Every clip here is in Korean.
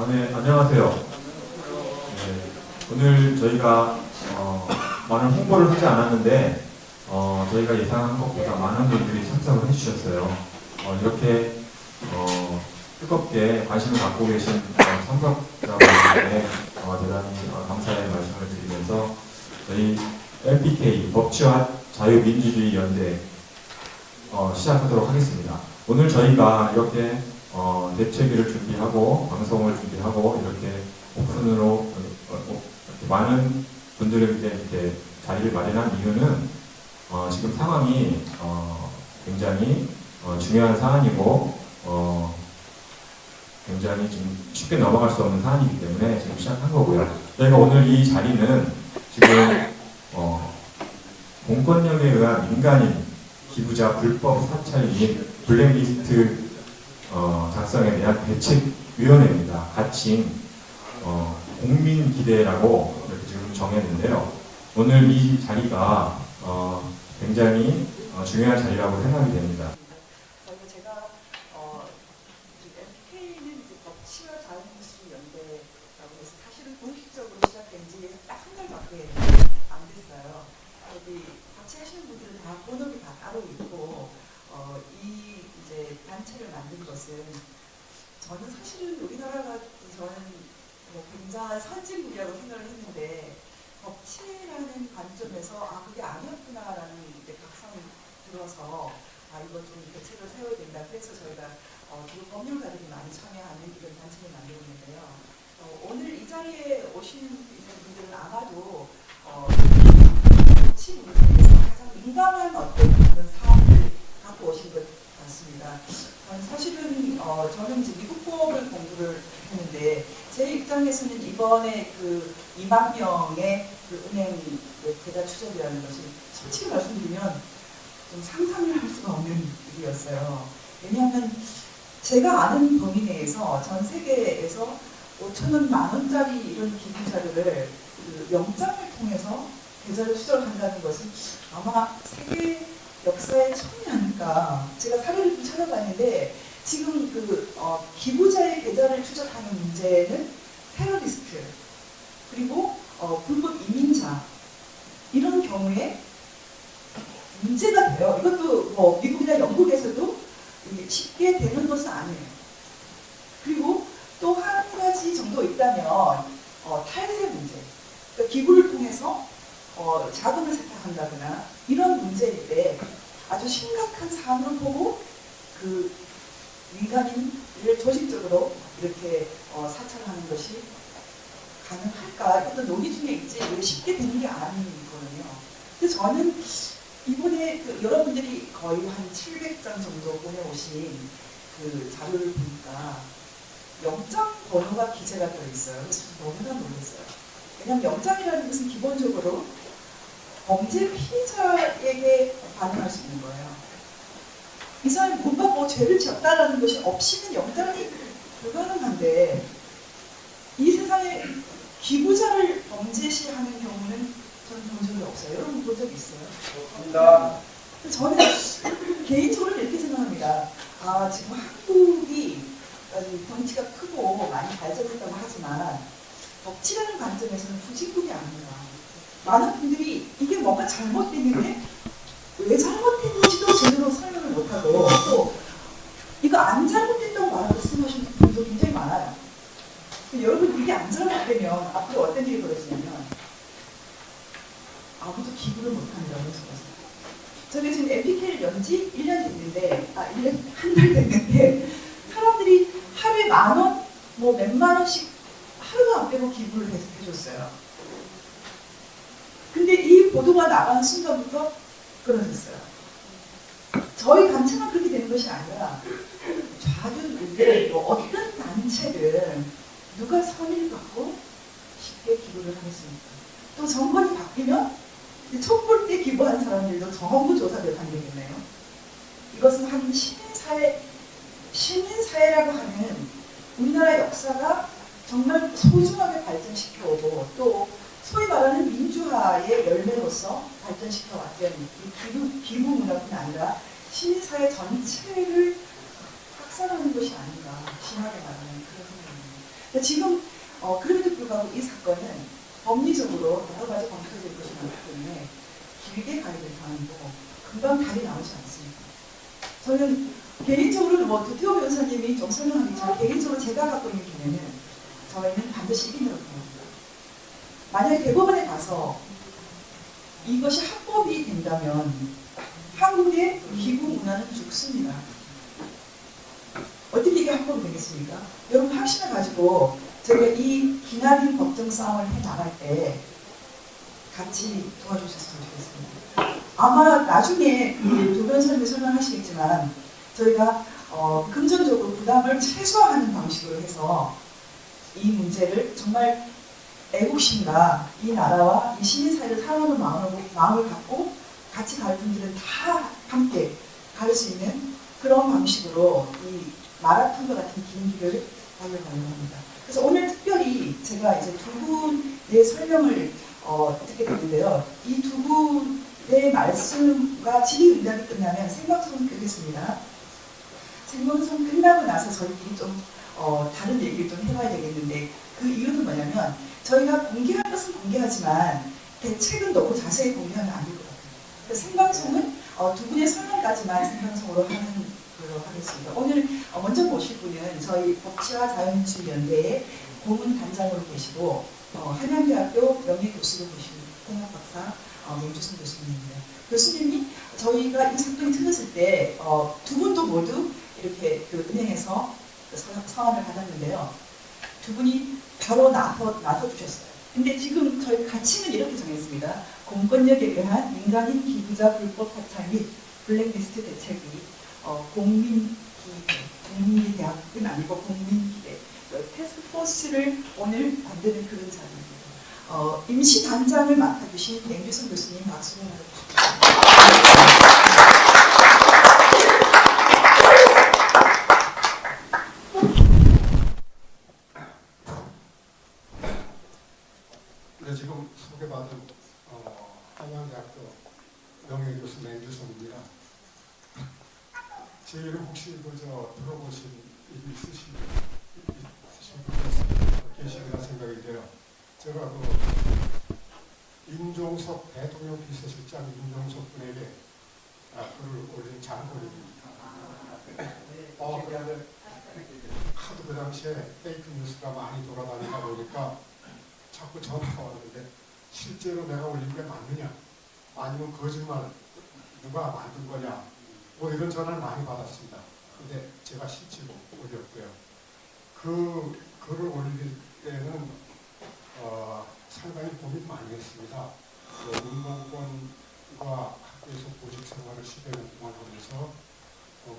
네, 안녕하세요. 네, 오늘 저희가 많은 홍보를 하지 않았는데 저희가 예상한 것보다 많은 분들이 참석을 해주셨어요. 이렇게 뜨겁게 관심을 갖고 계신 참석자분들께 대단히 감사의 말씀을 드리면서 저희 LPK 법치와 자유민주주의 연대 시작하도록 하겠습니다. 오늘 저희가 이렇게 대책위를 준비하고 방송을 준비하고 이렇게 오픈으로 이렇게 많은 분들에게 이렇게 자리를 마련한 이유는 지금 상황이 굉장히 중요한 사안이고 굉장히 좀 쉽게 넘어갈 수 없는 사안이기 때문에 지금 시작한 거고요. 저희가 오늘 이 자리는 지금 공권력에 의한 민간인 기부자 불법 사찰 및 블랙리스트 작성에 대한 대책위원회입니다. 가칭 국민기대라고 이렇게 지금 정했는데요. 오늘 이 자리가 굉장히 중요한 자리라고 생각이 됩니다. 제가 MPK는 이제 법치와 자유민주주의 연대라고 해서 사실은 공식적으로 시작된 지 딱 한 달밖에 안 됐어요. 여기 같이 하시는 분들은 다 본업이 다 따로 있고 이 이제 단체를 만든 것은 저는 사실은 우리나라가 저는 굉장한 선진국이라고 생각을 했는데 법치라는 관점에서 그게 아니었구나라는 이제 각성이 들어서 이거 좀 대책을 세워야 된다. 그래서 저희가 주로 법률가들이 많이 참여하는 이런 단체를 만들었는데요. 오늘 이 자리에 오신 분들은 아마도 법치 문제에 대해서 가장 민감한 어떤 그런 사안을 갖고 오신 것 같습니다. 사실은 저는 이제 미국법을 공부를 했는데 제 입장에서는 이번에 그 2만 명의 그 은행 계좌 추적이라는 것이 솔직히 말씀드리면 좀 상상을 할 수가 없는 일이었어요. 왜냐하면 제가 아는 범위 내에서 전 세계에서 5천원, 만원짜리 이런 기부 자료를 그 영장을 통해서 계좌를 추적한다는 것은 아마 세계 역사의 처음이 아닐까. 제가 사례를 좀 찾아봤는데 지금 그 기부자의 계좌를 추적하는 문제는 테러리스트 그리고 불법 이민자 이런 경우에 문제가 돼요. 이것도 뭐 미국이나 영국에서도 쉽게 되는 것은 아니에요. 그리고 또 한 가지 정도 있다면 탈세 문제. 그러니까 기부를 통해서 자금을 세탁한다거나 이런 문제인데 아주 심각한 사안을 보고 그 민간인을 조직적으로 이렇게 사찰하는 것이 가능할까? 어떤 논의 중에 있지 이게 쉽게 되는 게 아니거든요. 근데 저는 이번에 여러분들이 거의 한 700장 정도 보내오신 그 자료를 보니까 영장 번호가 기재가 되어 있어요. 그래서 너무나 놀랐어요. 왜냐하면 영장이라는 것은 기본적으로 범죄 피해자에게 반응할 수 있는 거예요. 이 사람이 뭔가 죄를 지었다라는 것이 없이는 영장이 불가능한데 이 세상에 기부자를 범죄시하는 경우는 저는 본 적이 없어요. 여러분 본 적이 있어요? 없습니다. 저는 개인적으로 이렇게 생각합니다. 지금 한국이 덩치가 크고 많이 발전했다고 하지만 법치라는 관점에서는 후진국이 아닌가. 많은 분들이 이게 뭔가 잘못됐는데 왜 잘못했는지도 제대로 설명을 못하고 또 이거 안 잘못됐다고 말씀하시는 분도 굉장히 많아요. 여러분 이게 안 잘못되면 앞으로 어떤 일이 벌어지냐면 아무도 기부를 못한다고 적었어요. 저는 지금 MPK를 연지 1년 됐는데 1년 한 달 됐는데 사람들이 하루에 10,000원 뭐 몇만 원씩 하루도 안 빼고 기부를 해줬어요. 근데 이 보도가 나가는 순간부터 끊어졌어요. 저희 단체만 그렇게 되는 것이 아니라 좌든 우든 어떤 단체든 누가 선의를 갖고 쉽게 기부를 하겠습니까? 또 정권이 바뀌면 촛불 때 기부한 사람들도 전부 조사를 받겠네요. 이것은 한 시민사회라고 하는 우리나라 역사가 정말 소중하게 발전시켜오고 또 소위 말하는 민주화의 열매로서 발전시켜왔던 이 기부 문화뿐 아니라 시민사회 전체를 확산하는 것이 아닌가 심하게 말하는 그런 생각입니다. 지금 그럼에도 불구하고 이 사건은 법리적으로 여러 가지 검토될 것이 많기 때문에 길게 가야 될 사안이고 금방 답이 나오지 않습니다. 저는 개인적으로 뭐 두태호 변호사님이 좀 설명하겠지만 개인적으로 제가 갖고 있는 견해는 저희는 반드시 이긴다고 생각합니다. 만약에 대법원에 가서 이것이 합법이 된다면 한국의 기부 문화는 죽습니다. 어떻게 이게 합법이 되겠습니까? 여러분 확신을 가지고 저희가 이 기나긴 법정 싸움을 해 나갈 때 같이 도와주셨으면 좋겠습니다. 아마 나중에 두 변호사님이 설명하시겠지만 저희가 금전적으로 부담을 최소화하는 방식으로 해서 이 문제를 정말 애국심과 이 나라와 이 시민사회를 사랑하는 마음을 갖고 같이 갈 분들은 다 함께 갈 수 있는 그런 방식으로 이 마라톤과 같은 긴 길을 달려가려고 합니다. 그래서 오늘 특별히 제가 이제 두 분의 설명을 듣게 됐는데요. 이 두 분의 말씀과 질의응답이 끝나면 생방송을 끄겠습니다. 생방송 끝나고 나서 저희끼리 좀 다른 얘기를 좀 해봐야 되겠는데 그 이유는 뭐냐면 저희가 공개할 것은 공개하지만 대책은 너무 자세히 공개하면 안 될 것 같아요. 그래서 생방송은 두 분의 설명까지만 생방송으로 하는 걸로 하겠습니다. 오늘 먼저 모실 분은 저희 법치와 자유민주연대의 고문단장으로 계시고 한양대학교 명예교수로 계신 통합박사 명주선 교수님입니다. 교수님이 저희가 이 사건이 터졌을 때 두 분도 모두 이렇게 그 은행에서 성함을 받았는데요. 두 분이 바로 나서 주셨어요. 근데 지금 저희 가치는 이렇게 정했습니다. 공권력에 의한 민간인 기부자 불법 사찰 및 블랙리스트 대책이 국민기대학은 아니고 국민기대 테스크포스를 오늘 만드는 그런 자리입니다. 임시 단장을 맡아주신 명주선 교수님 박수를 해주십시오. 네, 지금 소개받은 한양대학교 명예교수 명주선입니다. 제 이름 혹시 들어보신 일이 있으신 분 계시리라 생각이 돼요. 제가 임종석 대통령 비서실장 임종석 분에게 글을 올린 장본입니다. 그런데 하도 그 당시에 페이크 뉴스가 많이 돌아다니다 보니까 자꾸 전화가 왔는데 실제로 내가 올린 게 맞느냐, 아니면 거짓말 누가 만든 거냐, 뭐 이런 전화를 많이 받았습니다. 근데 제가 실제로 올렸고요. 그 글을 올릴 때는 상당히 고민 많이 했습니다. 운동권과 학교에서 보직 생활을 10여 년 동안 하면서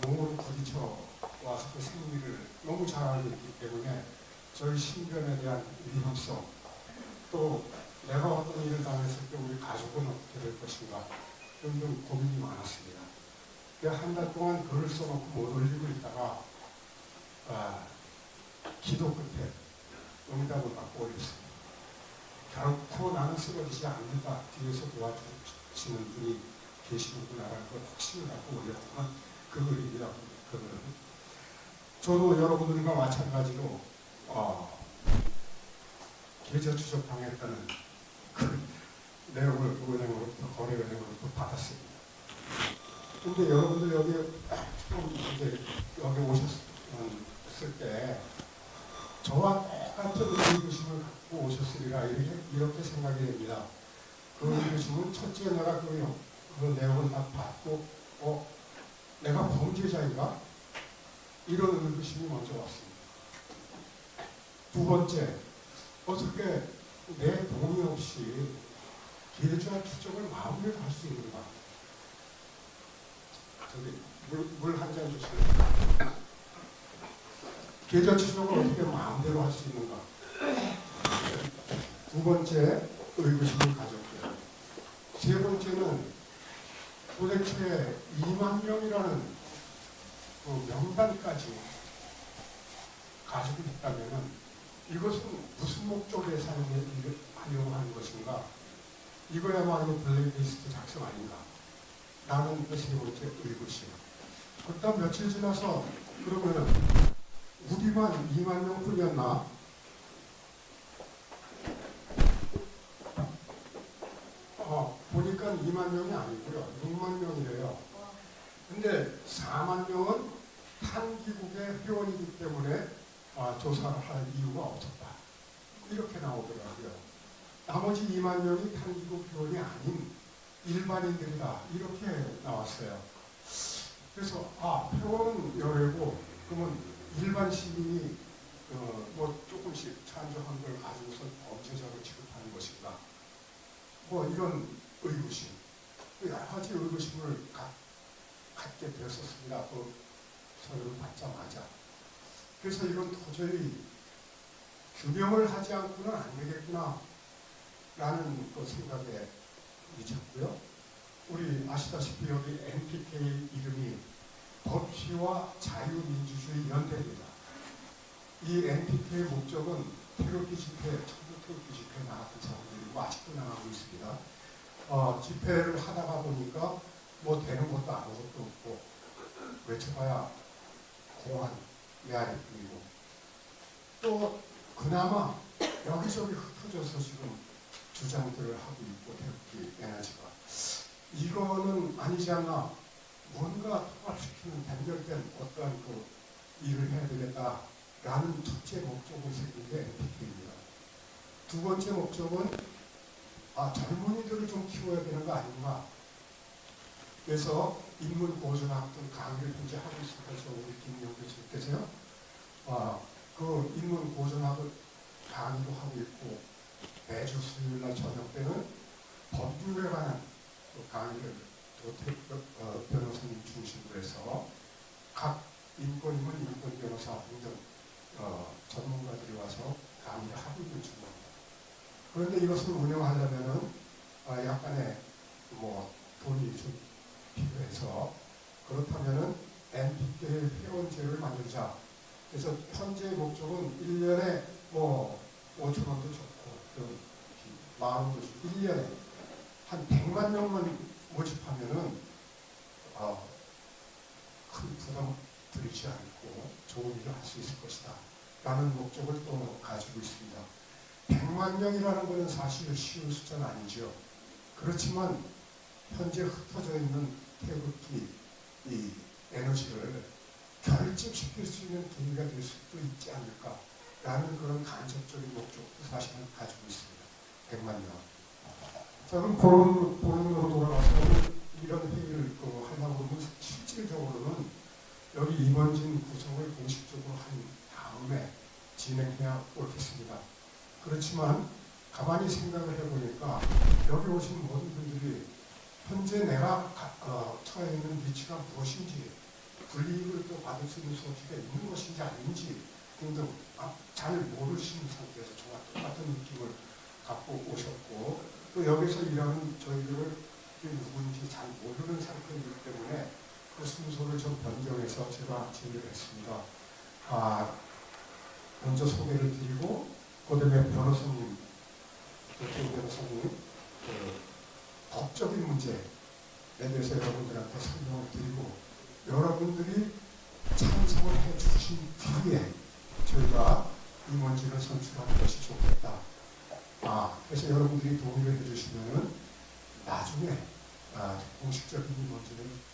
몸으로 부딪혀 와서 그 생리를 너무 잘 알고 있기 때문에 저희 신변에 대한 위험성, 또 내가 어떤 일을 당했을 때 우리 가족은 어떻게 될 것인가 등등 고민이 많았습니다. 한 달 동안 글을 써놓고 못 올리고 있다가 기도 끝에 응답을 받고 올렸습니다. 결코 나는 쓰러지지 않는다, 뒤에서 도와주시는 분이 계시는구나라는 걸 확신을 갖고 올렸지만 그 글입니다. 그 글은 저도 여러분들과 마찬가지로 계좌 추적 당했다는 그 내용을 은행으로부터 거래은행으로부터 받았습니다. 근데 여러분들 여기 처음 이제 여기 오셨을 때 저와 똑같은 의구심을 갖고 오셨으리라 이렇게 생각이 됩니다. 그 의구심은 첫째 내가 그 내용을 다 받고 내가 범죄자인가? 이런 의구심이 먼저 왔습니다. 두 번째, 어떻게 내 동의 없이 계좌 추적을 마음대로 할 수 있는가? 저기 물 한 잔 주시면 계좌 추적을 어떻게 마음대로 할 수 있는가? 두 번째, 의구심을 가졌고요. 세 번째는 도대체 2만 명이라는 그 명단까지 가지고 있다면 이것은 무슨 목적에 사용하려고 하는 것인가? 이거야말로 블랙리스트 작성 아닌가? 라는 그 세 번째 의구심. 그다음 며칠 지나서 그러면은 우리만 2만 명뿐이었나? 2만 명이 아니고요. 6만 명이래요. 와, 근데 4만 명은 탄기국의 회원이기 때문에 조사를 할 이유가 없었다. 이렇게 나오더라고요. 나머지 2만 명이 탄기국 회원이 아닌 일반인들이다. 이렇게 나왔어요. 그래서 회원은 열애고 그러면 일반 시민이 뭐 조금씩 찬조한 걸 가지고서 범죄자로 취급하는 것인가? 뭐 이런 의구심, 여러 가지 의구심을 갖게 되었었습니다. 그 서류를 받자마자. 그래서 이건 도저히 규명을 하지 않고는 안 되겠구나 라는 그 생각에 미쳤고요. 우리 아시다시피 여기 NPK 이름이 법치와 자유민주주의 연대입니다. 이 NPK의 목적은 태극기 집회, 청년 태극기 집회 나갔던 사람들이고 아직도 나가고 있습니다. 집회를 하다가 보니까 뭐 되는 것도 아무것도 없고 외쳐봐야 공안 메아리뿐이고 또 그나마 여기저기 흩어져서 지금 주장들을 하고 있고 태극기 에너지가 이거는 아니지 않나. 뭔가 통합시키는 단결된 어떠한 그 일을 해야 되겠다라는 첫째 목적을 세운 게 NPK입니다. 두 번째 목적은 젊은이들을 좀 키워야 되는 거 아닌가. 그래서 인문 보존학 등 강의를 현재 하고 있습니다. 저 우리 김용 교수님께서요. 그 인문 보존학을 강의도 하고 있고 매주 수요일날 저녁 때는 법률에 관한 그 강의를 도태욱 변호사님 중심으로 해서 각 인권이면 인권 변호사 등등 전문가들이 와서 강의를 하고 있는 중입니다. 그런데 이것을 운영하려면은 약간의 뭐 돈이 좀 필요해서 그렇다면은 NPK 회원제를 만들자. 그래서 현재 목적은 1년에 뭐 5천 원도 좋고 만 원도 좋고 1년에 한 100만 명만 모집하면은 큰 부담 들이지 않고 좋은 일을 할 수 있을 것이다 라는 목적을 또 가지고 있습니다. 100만 명이라는 것은 사실 쉬운 숫자는 아니죠. 그렇지만 현재 흩어져 있는 태극기 이 에너지를 결집시킬 수 있는 계기가 될 수도 있지 않을까라는 그런 간접적인 목적도 사실은 가지고 있습니다. 100만 명. 자, 그럼 본론으로 돌아가서 이런 회의를 하려고 하면 실질적으로는 여기 임원진 구성을 공식적으로 한 다음에 진행해야 옳겠습니다. 그렇지만 가만히 생각을 해보니까 여기 오신 모든 분들이 현재 내가 처해 있는 위치가 무엇인지 불이익을 또 받을 수 있는 소지가 있는 것인지 아닌지 등등 잘 모르시는 상태에서 저와 똑같은 느낌을 갖고 오셨고 또 여기서 일하는 저희들을 누군지 잘 모르는 상태이기 때문에 그 순서를 좀 변경해서 제가 진행을 했습니다. 먼저 소개를 드리고 그다음에 변호사님, 도태욱 변호사님 법적인 문제에 대해서 여러분들한테 설명을 드리고 여러분들이 찬성을 해주신 뒤에 저희가 임원진을 선출하는 것이 좋겠다. 그래서 여러분들이 동의를 해주시면은 나중에 공식적인 임원진을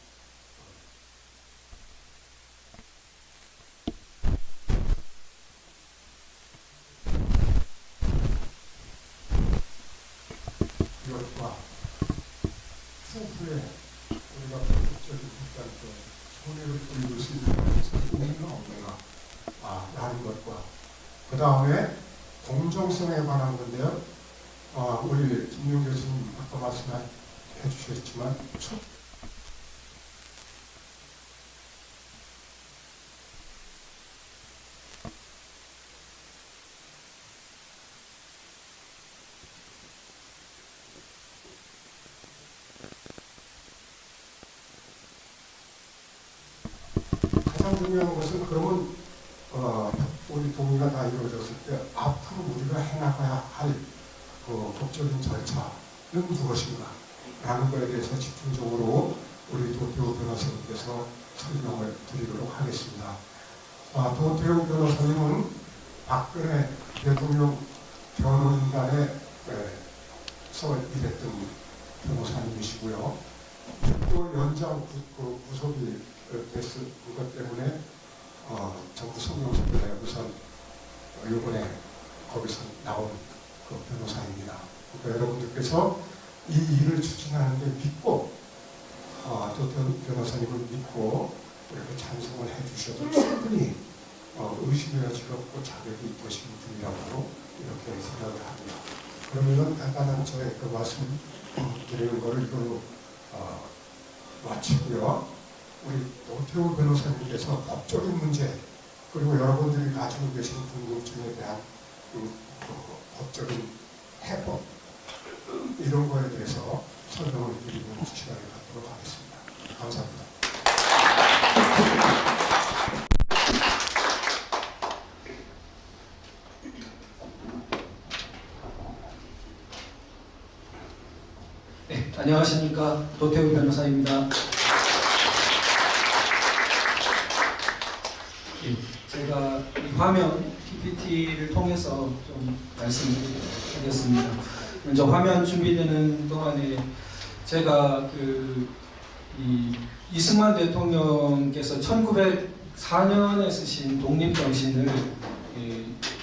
이것과 후에 우리가 공식적인 어떤 손해를 보일 수 있는 의미가 없는가 라는 것과 그 다음에 공정성에 관한 건데요. 우리 김용 교수님 아까 말씀해 주셨지만 가장 중요한 것은 그러면 우리 동의가 다 이루어졌을 때 앞으로 우리가 해나가야 할 법적인 절차는 무엇인가 라는 것에 대해서 집중적으로 우리 도태욱 변호사님께서 설명을 드리도록 하겠습니다. 도태욱 변호사님은 박근혜 대통령 변호인단에서 일했던 변호사님이시고요. 또 연장 구속이 됐을 것 때문에 정부 성명서에 우선 이번에 거기서 나온 그 변호사입니다. 그러니까 여러분들께서 이 일을 추진하는데 믿고 또 변호사님을 믿고 이렇게 찬성을 해주셔도 충분히 의심해야지 없고 자격이 있으신 분이라고 이렇게 생각을 합니다. 그러면은 간단한 저의 그 말씀 드리는 거를 이걸로 마치고요. 우리 노태우 변호사님께서 법적인 문제 그리고 여러분들이 가지고 계신 궁금증에 대한 그 법적인 해법 이런 거에 대해서 설명을 드리는 시간을 갖도록 하겠습니다. 감사합니다. 네, 안녕하십니까. 노태우 변호사입니다. 네, 제가 이 화면 PPT를 통해서 좀 말씀드리겠습니다. 먼저 화면 준비되는 동안에 제가 이승만 대통령께서 1904년에 쓰신 독립정신을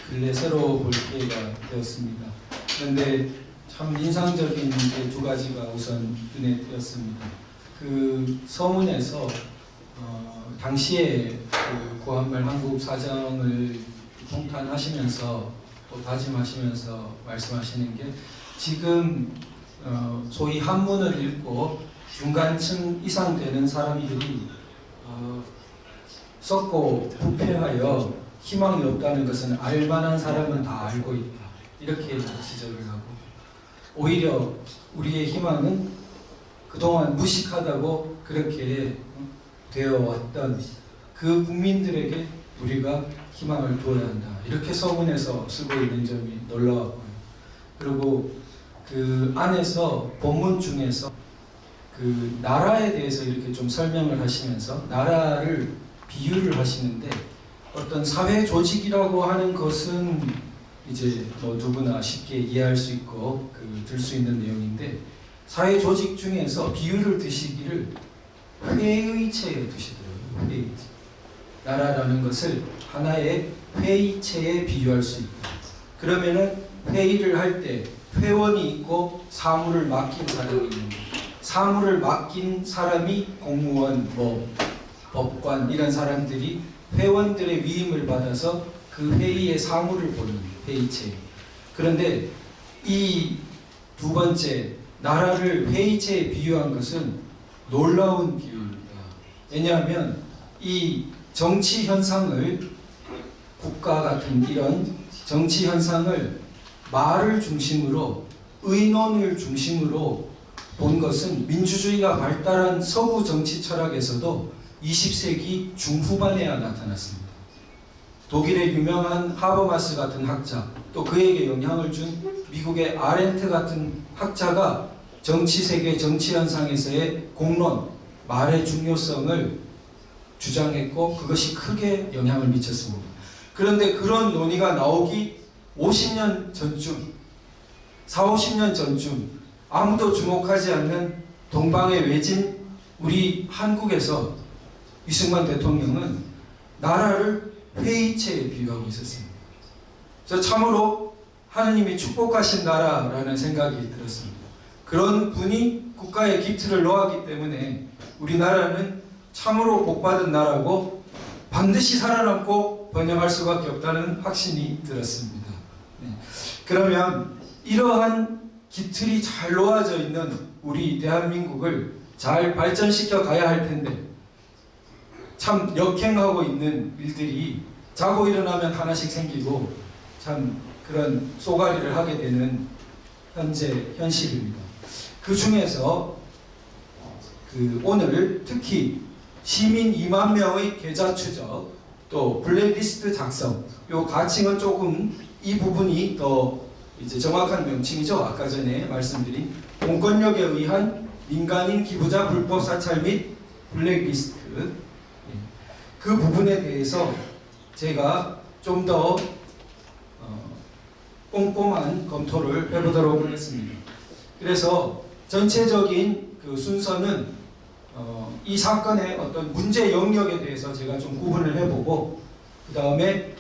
근래 새로 볼 기회가 되었습니다. 그런데 참 인상적인 게 두 가지가 우선 눈에 띄었습니다. 그 서문에서 당시에 그 고한말 한국 사정을 통탄하시면서 또 다짐하시면서 말씀하시는 게 지금 소위 한문을 읽고 중간층 이상 되는 사람들이 썩고 부패하여 희망이 없다는 것은 알만한 사람은 다 알고 있다. 이렇게 지적을 하고 오히려 우리의 희망은 그동안 무식하다고 그렇게 되어왔던 그 국민들에게 우리가 희망을 두어야 한다. 이렇게 서문에서 쓰고 있는 점이 놀라웠고요. 그리고 그 안에서 본문 중에서 그 나라에 대해서 이렇게 좀 설명을 하시면서 나라를 비유를 하시는데 어떤 사회 조직이라고 하는 것은 이제 누구나 쉽게 이해할 수 있고 들 수 있는 내용인데 사회 조직 중에서 비유를 드시기를 회의체에 드시더라고요. 회의체. 나라라는 것을 하나의 회의체에 비유할 수 있다. 그러면은 회의를 할 때 회원이 있고 사무를 맡긴 사람이 있는 거예요. 사무를 맡긴 사람이 공무원, 법관 이런 사람들이 회원들의 위임을 받아서 그 회의의 사무를 보는 회의체. 그런데 이 두 번째 나라를 회의체에 비유한 것은 놀라운 비유입니다. 왜냐하면 이 정치 현상을 국가 같은 이런 정치 현상을 말을 중심으로 의논을 중심으로 본 것은 민주주의가 발달한 서구 정치 철학에서도 20세기 중후반에야 나타났습니다. 독일의 유명한 하버마스 같은 학자, 또 그에게 영향을 준 미국의 아렌트 같은 학자가 정치 세계, 정치 현상에서의 공론, 말의 중요성을 주장했고 그것이 크게 영향을 미쳤습니다. 그런데 그런 논의가 나오기 50년 전쯤, 40~50년 전쯤 아무도 주목하지 않는 동방의 외진 우리 한국에서 이승만 대통령은 나라를 회의체에 비유하고 있었습니다. 그래서 참으로 하느님이 축복하신 나라라는 생각이 들었습니다. 그런 분이 국가에 기틀을 놓았기 때문에 우리나라는 참으로 복받은 나라고 반드시 살아남고 번영할 수밖에 없다는 확신이 들었습니다. 네. 그러면 이러한 기틀이 잘 놓아져 있는 우리 대한민국을 잘 발전시켜 가야 할 텐데 참 역행하고 있는 일들이 자고 일어나면 하나씩 생기고 참 그런 쏘가리를 하게 되는 현재 현실입니다. 그 중에서 오늘 특히 시민 2만 명의 계좌 추적, 또 블랙리스트 작성, 요 가칭은 조금 이 부분이 더 이제 정확한 명칭이죠. 아까 전에 말씀드린 공권력에 의한 민간인 기부자 불법 사찰 및 블랙리스트 그 부분에 대해서 제가 좀 더 꼼꼼한 검토를 해보도록 하겠습니다. 그래서 전체적인 그 순서는 이 사건의 어떤 문제 영역에 대해서 제가 좀 구분을 해보고 그 다음에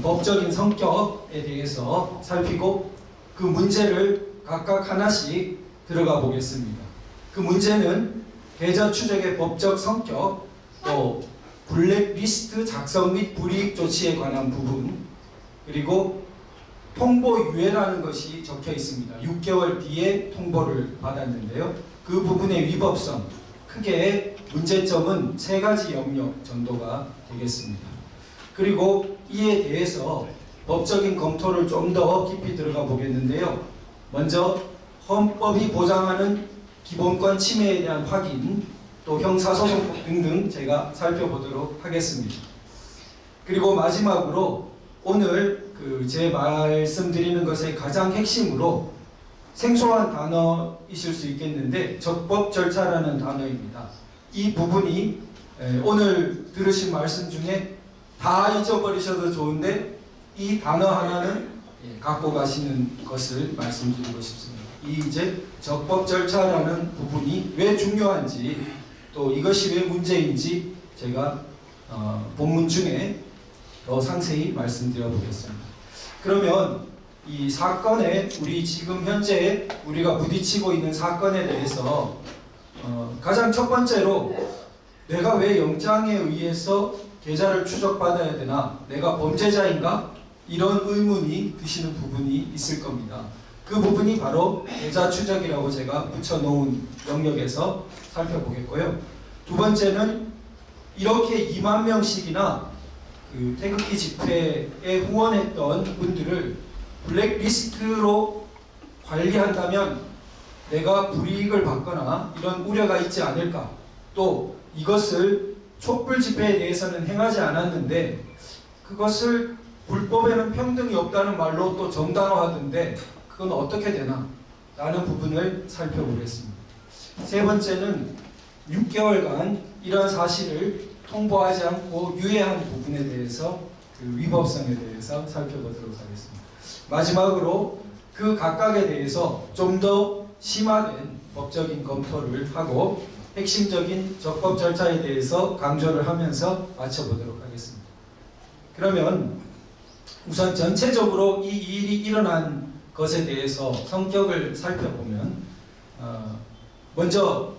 법적인 성격에 대해서 살피고 그 문제를 각각 하나씩 들어가 보겠습니다. 그 문제는 계좌 추적의 법적 성격, 또 블랙리스트 작성 및 불이익 조치에 관한 부분, 그리고 통보 유예라는 것이 적혀 있습니다. 6개월 뒤에 통보를 받았는데요. 그 부분의 위법성, 크게 문제점은 3가지 영역 정도가 되겠습니다. 그리고 이에 대해서 법적인 검토를 좀 더 깊이 들어가 보겠는데요. 먼저 헌법이 보장하는 기본권 침해에 대한 확인, 또 형사소송법 등등 제가 살펴보도록 하겠습니다. 그리고 마지막으로 오늘 제 말씀드리는 것의 가장 핵심으로 생소한 단어이실 수 있겠는데 적법 절차라는 단어입니다. 이 부분이 오늘 들으신 말씀 중에 다 잊어버리셔도 좋은데 이 단어 하나는 갖고 가시는 것을 말씀드리고 싶습니다. 이 이제 적법 절차라는 부분이 왜 중요한지, 또 이것이 왜 문제인지 제가 본문 중에 더 상세히 말씀드려 보겠습니다. 그러면 이 사건에, 우리 지금 현재 우리가 부딪히고 있는 사건에 대해서 가장 첫 번째로 내가 왜 영장에 의해서 계좌를 추적받아야 되나, 내가 범죄자인가, 이런 의문이 드시는 부분이 있을 겁니다. 그 부분이 바로 계좌 추적이라고 제가 붙여놓은 영역에서 살펴보겠고요. 두 번째는 이렇게 2만 명씩이나 그 태극기 집회에 후원했던 분들을 블랙리스트로 관리한다면 내가 불이익을 받거나 이런 우려가 있지 않을까, 또 이것을 촛불 집회에 대해서는 행하지 않았는데 그것을 불법에는 평등이 없다는 말로 또 정당화하던데 그건 어떻게 되나 라는 부분을 살펴보겠습니다. 세 번째는 6개월간 이런 사실을 통보하지 않고 유예한 부분에 대해서, 그 위법성에 대해서 살펴보도록 하겠습니다. 마지막으로 그 각각에 대해서 좀 더 심화된 법적인 검토를 하고 핵심적인 적법 절차에 대해서 강조를 하면서 마쳐보도록 하겠습니다. 그러면 우선 전체적으로 이 일이 일어난 것에 대해서 성격을 살펴보면 먼저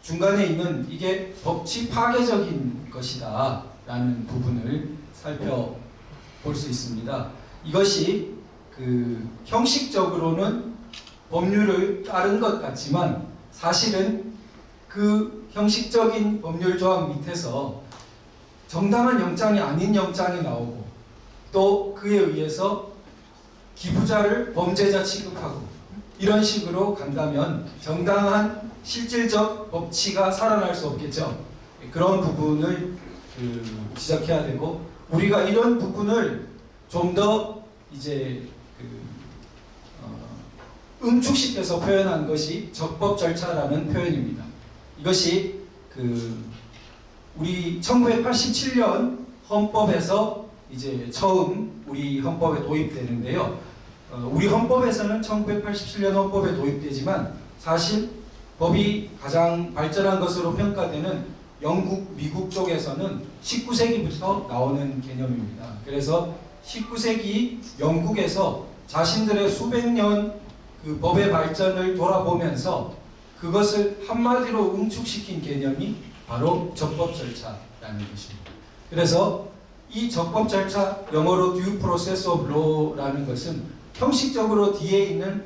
중간에 있는 이게 법치 파괴적인 것이다 라는 부분을 살펴볼 수 있습니다. 이것이 형식적으로는 법률을 따른 것 같지만 사실은 그 형식적인 법률 조항 밑에서 정당한 영장이 아닌 영장이 나오고, 또 그에 의해서 기부자를 범죄자 취급하고 이런 식으로 간다면 정당한 실질적 법치가 살아날 수 없겠죠. 그런 부분을 지적해야 되고, 우리가 이런 부분을 좀 더 이제 응축시켜서 표현한 것이 적법 절차라는 표현입니다. 이것이 우리 1987년 헌법에서 이제 처음 우리 헌법에 도입되는데요. 우리 헌법에서는 1987년 헌법에 도입되지만 사실 법이 가장 발전한 것으로 평가되는 영국, 미국 쪽에서는 19세기부터 나오는 개념입니다. 그래서 19세기 영국에서 자신들의 수백 년 그 법의 발전을 돌아보면서 그것을 한마디로 응축시킨 개념이 바로 적법 절차라는 것입니다. 그래서 이 적법 절차, 영어로 due process of law라는 것은 형식적으로 뒤에 있는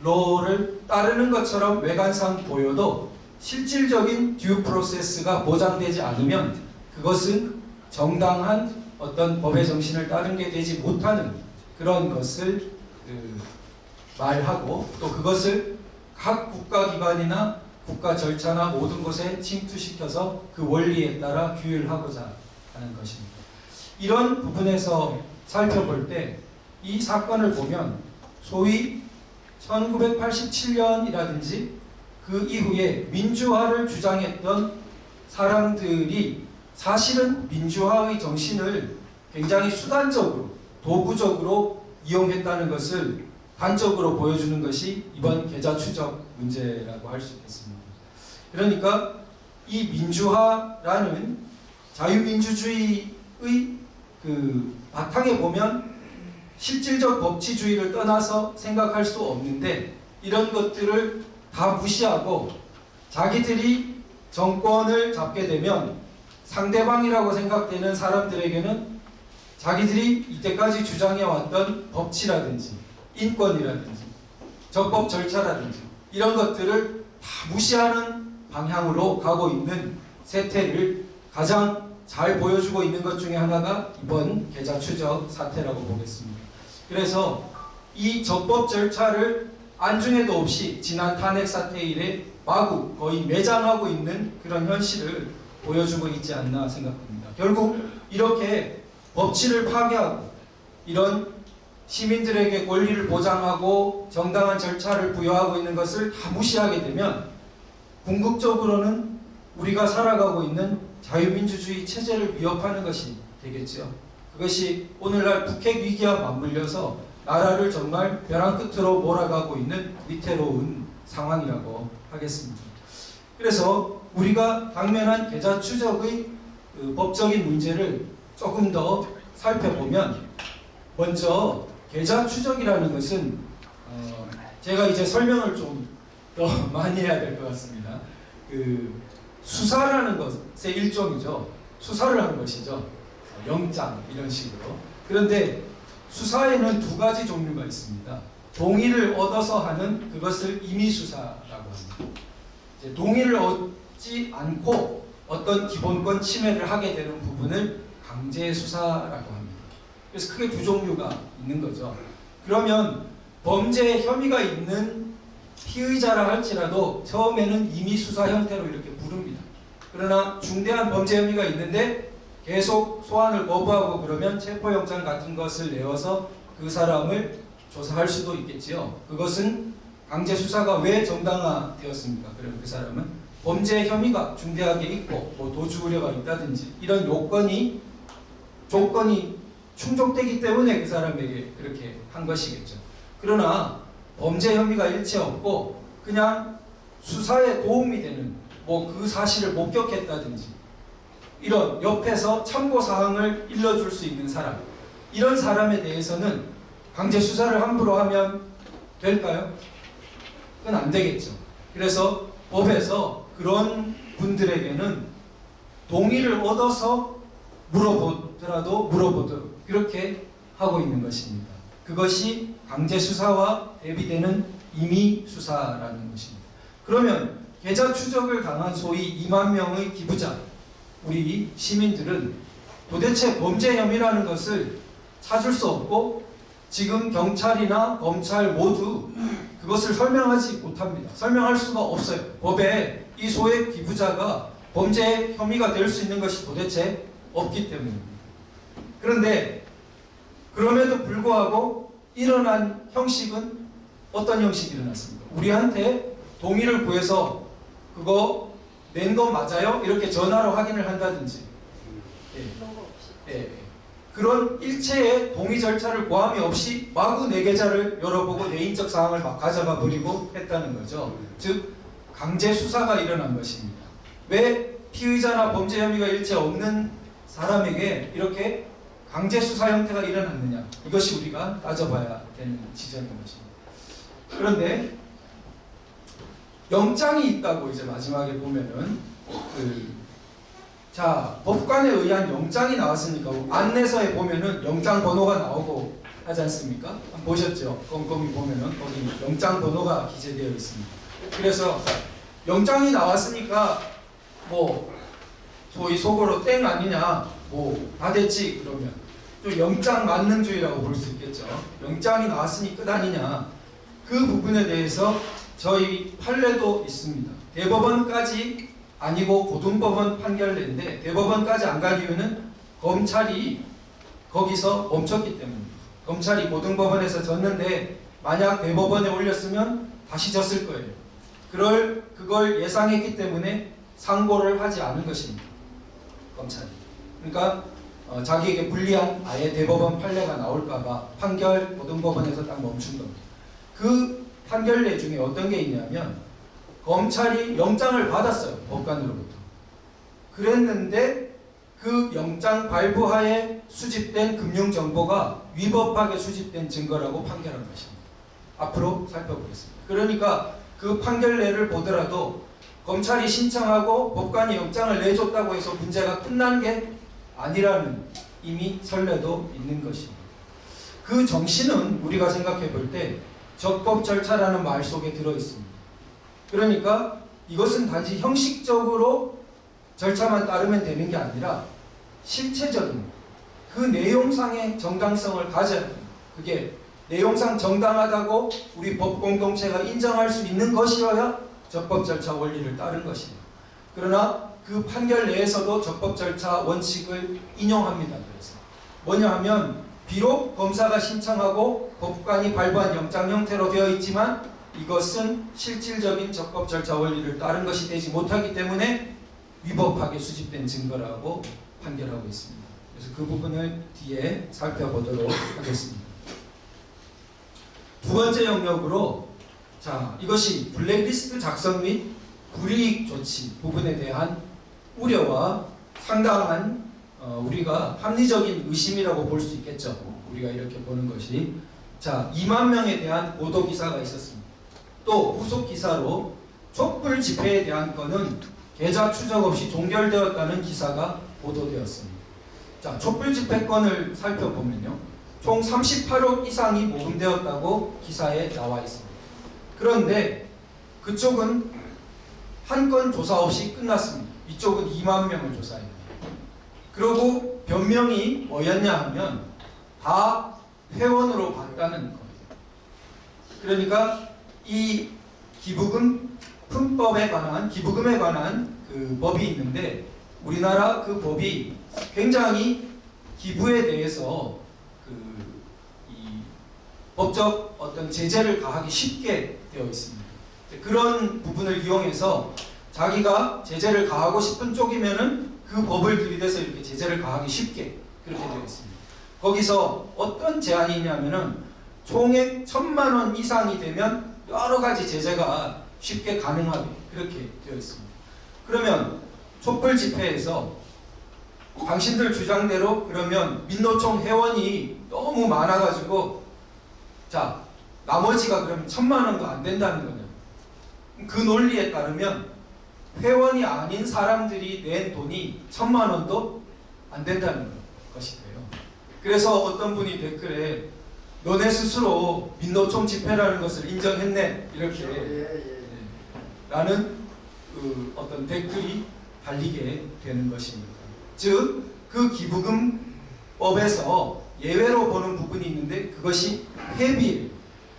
law를 따르는 것처럼 외관상 보여도 실질적인 due process가 보장되지 않으면 그것은 정당한 어떤 법의 정신을 따른 게 되지 못하는 그런 것을 말하고, 또 그것을 각 국가기관이나 국가 절차나 모든 것에 침투시켜서 그 원리에 따라 규율하고자 하는 것입니다. 이런 부분에서 살펴볼 때 이 사건을 보면 소위 1987년이라든지 그 이후에 민주화를 주장했던 사람들이 사실은 민주화의 정신을 굉장히 수단적으로, 도구적으로 이용했다는 것을 단적으로 보여주는 것이 이번 계좌 추적 문제라고 할 수 있겠습니다. 그러니까 이 민주화라는 자유민주주의의 그 바탕에 보면 실질적 법치주의를 떠나서 생각할 수 없는데, 이런 것들을 다 무시하고 자기들이 정권을 잡게 되면 상대방이라고 생각되는 사람들에게는 자기들이 이때까지 주장해왔던 법치라든지 인권이라든지 적법 절차라든지 이런 것들을 다 무시하는 방향으로 가고 있는 세태를 가장 잘 보여주고 있는 것 중에 하나가 이번 계좌 추적 사태라고 보겠습니다. 그래서 이 적법 절차를 안중에도 없이 지난 탄핵 사태 이래 마구 거의 매장하고 있는 그런 현실을 보여주고 있지 않나 생각합니다. 결국 이렇게 법치를 파괴하고 이런 시민들에게 권리를 보장하고 정당한 절차를 부여하고 있는 것을 다 무시하게 되면 궁극적으로는 우리가 살아가고 있는 자유민주주의 체제를 위협하는 것이 되겠죠. 그것이 오늘날 북핵 위기와 맞물려서 나라를 정말 벼랑 끝으로 몰아가고 있는 위태로운 상황이라고 하겠습니다. 그래서 우리가 당면한 계좌 추적의 그 법적인 문제를 조금 더 살펴보면, 먼저 계좌 추적이라는 것은 제가 이제 설명을 좀 더 많이 해야 될 것 같습니다. 그 수사라는 것의 일종이죠. 수사를 한 것이죠. 영장 이런 식으로. 그런데 수사에는 두 가지 종류가 있습니다. 동의를 얻어서 하는 그것을 임의수사라고 합니다. 이제 동의를 얻지 않고 어떤 기본권 침해를 하게 되는 부분을 강제수사라고 합니다. 그래서 크게 두 종류가 있는 거죠. 그러면 범죄 혐의가 있는 피의자라 할지라도 처음에는 임의수사 형태로 이렇게 부릅니다. 그러나 중대한 범죄 혐의가 있는데 계속 소환을 거부하고 그러면 체포영장 같은 것을 내어서 그 사람을 조사할 수도 있겠지요. 그것은 강제수사가 왜 정당화되었습니까? 그럼 그 사람은 범죄 혐의가 중대하게 있고 뭐 도주 우려가 있다든지 이런 조건이 충족되기 때문에 그 사람에게 그렇게 한 것이겠죠. 그러나 범죄 혐의가 일체 없고 그냥 수사에 도움이 되는 뭐 그 사실을 목격했다든지 이런 옆에서 참고사항을 일러줄 수 있는 사람, 이런 사람에 대해서는 강제수사를 함부로 하면 될까요? 그건 안 되겠죠. 그래서 법에서 그런 분들에게는 동의를 얻어서 물어보도록 그렇게 하고 있는 것입니다. 그것이 강제수사와 대비되는 임의수사라는 것입니다. 그러면 계좌 추적을 당한 소위 2만 명의 기부자, 우리 시민들은 도대체 범죄 혐의라는 것을 찾을 수 없고 지금 경찰이나 검찰 모두 그것을 설명하지 못합니다. 설명할 수가 없어요. 법에 이 소액 기부자가 범죄 혐의가 될 수 있는 것이 도대체 없기 때문입니다. 그런데 그럼에도 불구하고 일어난 형식은 어떤 형식이 일어났습니까? 우리한테 동의를 구해서 그거 낸 거 맞아요? 이렇게 전화로 확인을 한다든지 그런 일체의 동의 절차를 고함이 없이 마구 내 계좌를 열어보고 내 인적 사항을 막 가져가 버리고 했다는 거죠. 즉 강제 수사가 일어난 것입니다. 왜 피의자나 범죄 혐의가 일체 없는 사람에게 이렇게 강제 수사 형태가 일어났느냐, 이것이 우리가 따져봐야 되는 지점인 것입니다. 그런데 영장이 있다고 이제 마지막에 보면은 법관에 의한 영장이 나왔으니까 안내서에 보면은 영장 번호가 나오고 하지 않습니까? 한번 보셨죠? 꼼꼼히 보면은 거기 영장 번호가 기재되어 있습니다. 그래서 영장이 나왔으니까 뭐 소위 속어로 땡 아니냐, 뭐 다 됐지 그러면 좀 영장 만능주의라고 볼 수 있겠죠. 영장이 나왔으니 끝 아니냐. 그 부분에 대해서 저희 판례도 있습니다. 대법원까지 아니고 고등법원 판결인데 대법원까지 안 간 이유는 검찰이 거기서 멈췄기 때문입니다. 검찰이 고등법원에서 졌는데 만약 대법원에 올렸으면 다시 졌을 거예요. 그걸 예상했기 때문에 상고를 하지 않은 것입니다. 검찰이. 그러니까 자기에게 불리한 아예 대법원 판례가 나올까봐 판결 고등법원에서 딱 멈춘 겁니다. 그 판결 내중에 어떤 게 있냐면 검찰이 영장을 받았어요. 법관으로부터. 그랬는데 그 영장 발부하에 수집된 금융정보가 위법하게 수집된 증거라고 판결한 것입니다. 앞으로 살펴보겠습니다. 그러니까 그 판결내를 보더라도 검찰이 신청하고 법관이 영장을 내줬다고 해서 문제가 끝난 게 아니라는 이미 선례도 있는 것입니다. 그 정신은 우리가 생각해 볼 때 적법 절차라는 말 속에 들어 있습니다. 그러니까 이것은 단지 형식적으로 절차만 따르면 되는 게 아니라 실체적인 그 내용상의 정당성을 가져야 합니다. 그게 내용상 정당하다고 우리 법 공동체가 인정할 수 있는 것이어야 적법 절차 원리를 따른 것입니다. 그러나 그 판결 내에서도 적법 절차 원칙을 인용합니다. 그래서 뭐냐 하면 비록 검사가 신청하고 법관이 발부한 영장 형태로 되어 있지만 이것은 실질적인 적법 절차 원리를 따른 것이 되지 못하기 때문에 위법하게 수집된 증거라고 판결하고 있습니다. 그래서 그 부분을 뒤에 살펴보도록 하겠습니다. 두 번째 영역으로 자, 이것이 블랙리스트 작성 및 불이익 조치 부분에 대한 우려와 상당한 우리가 합리적인 의심이라고 볼 수 있겠죠. 우리가 이렇게 보는 것이 자, 2만 명에 대한 보도 기사가 있었습니다. 또 후속 기사로 촛불 집회에 대한 건은 계좌 추적 없이 종결되었다는 기사가 보도되었습니다. 자, 촛불 집회 건을 살펴보면요. 총 38억 이상이 모금되었다고 기사에 나와 있습니다. 그런데 그쪽은 한 건 조사 없이 끝났습니다. 이쪽은 2만 명을 조사했습니다. 그리고 변명이 뭐였냐 하면 다 회원으로 봤다는 겁니다. 그러니까 이 기부금에 관한 그 법이 있는데 우리나라 그 법이 굉장히 기부에 대해서 이 법적 어떤 제재를 가하기 쉽게 되어 있습니다. 그런 부분을 이용해서 자기가 제재를 가하고 싶은 쪽이면은 그 법을 들이대서 이렇게 제재를 가하기 쉽게 그렇게 되어 있습니다. 거기서 어떤 제한이 있냐면은 총액 1,000만 원 이상이 되면 여러 가지 제재가 쉽게 가능하게 그렇게 되어 있습니다. 그러면 촛불 집회에서 당신들 주장대로 그러면 민노총 회원이 너무 많아가지고 자 나머지가 그러면 1,000만 원도 안 된다는 거냐. 그 논리에 따르면 회원이 아닌 사람들이 낸 돈이 1,000만 원도 안 된다는 것이 돼요. 그래서 어떤 분이 댓글에 너네 스스로 민노총 집회라는 것을 인정했네 이렇게 라는 어떤 댓글이 달리게 되는 것입니다. 즉 그 기부금법에서 예외로 보는 부분이 있는데 그것이 회비예요.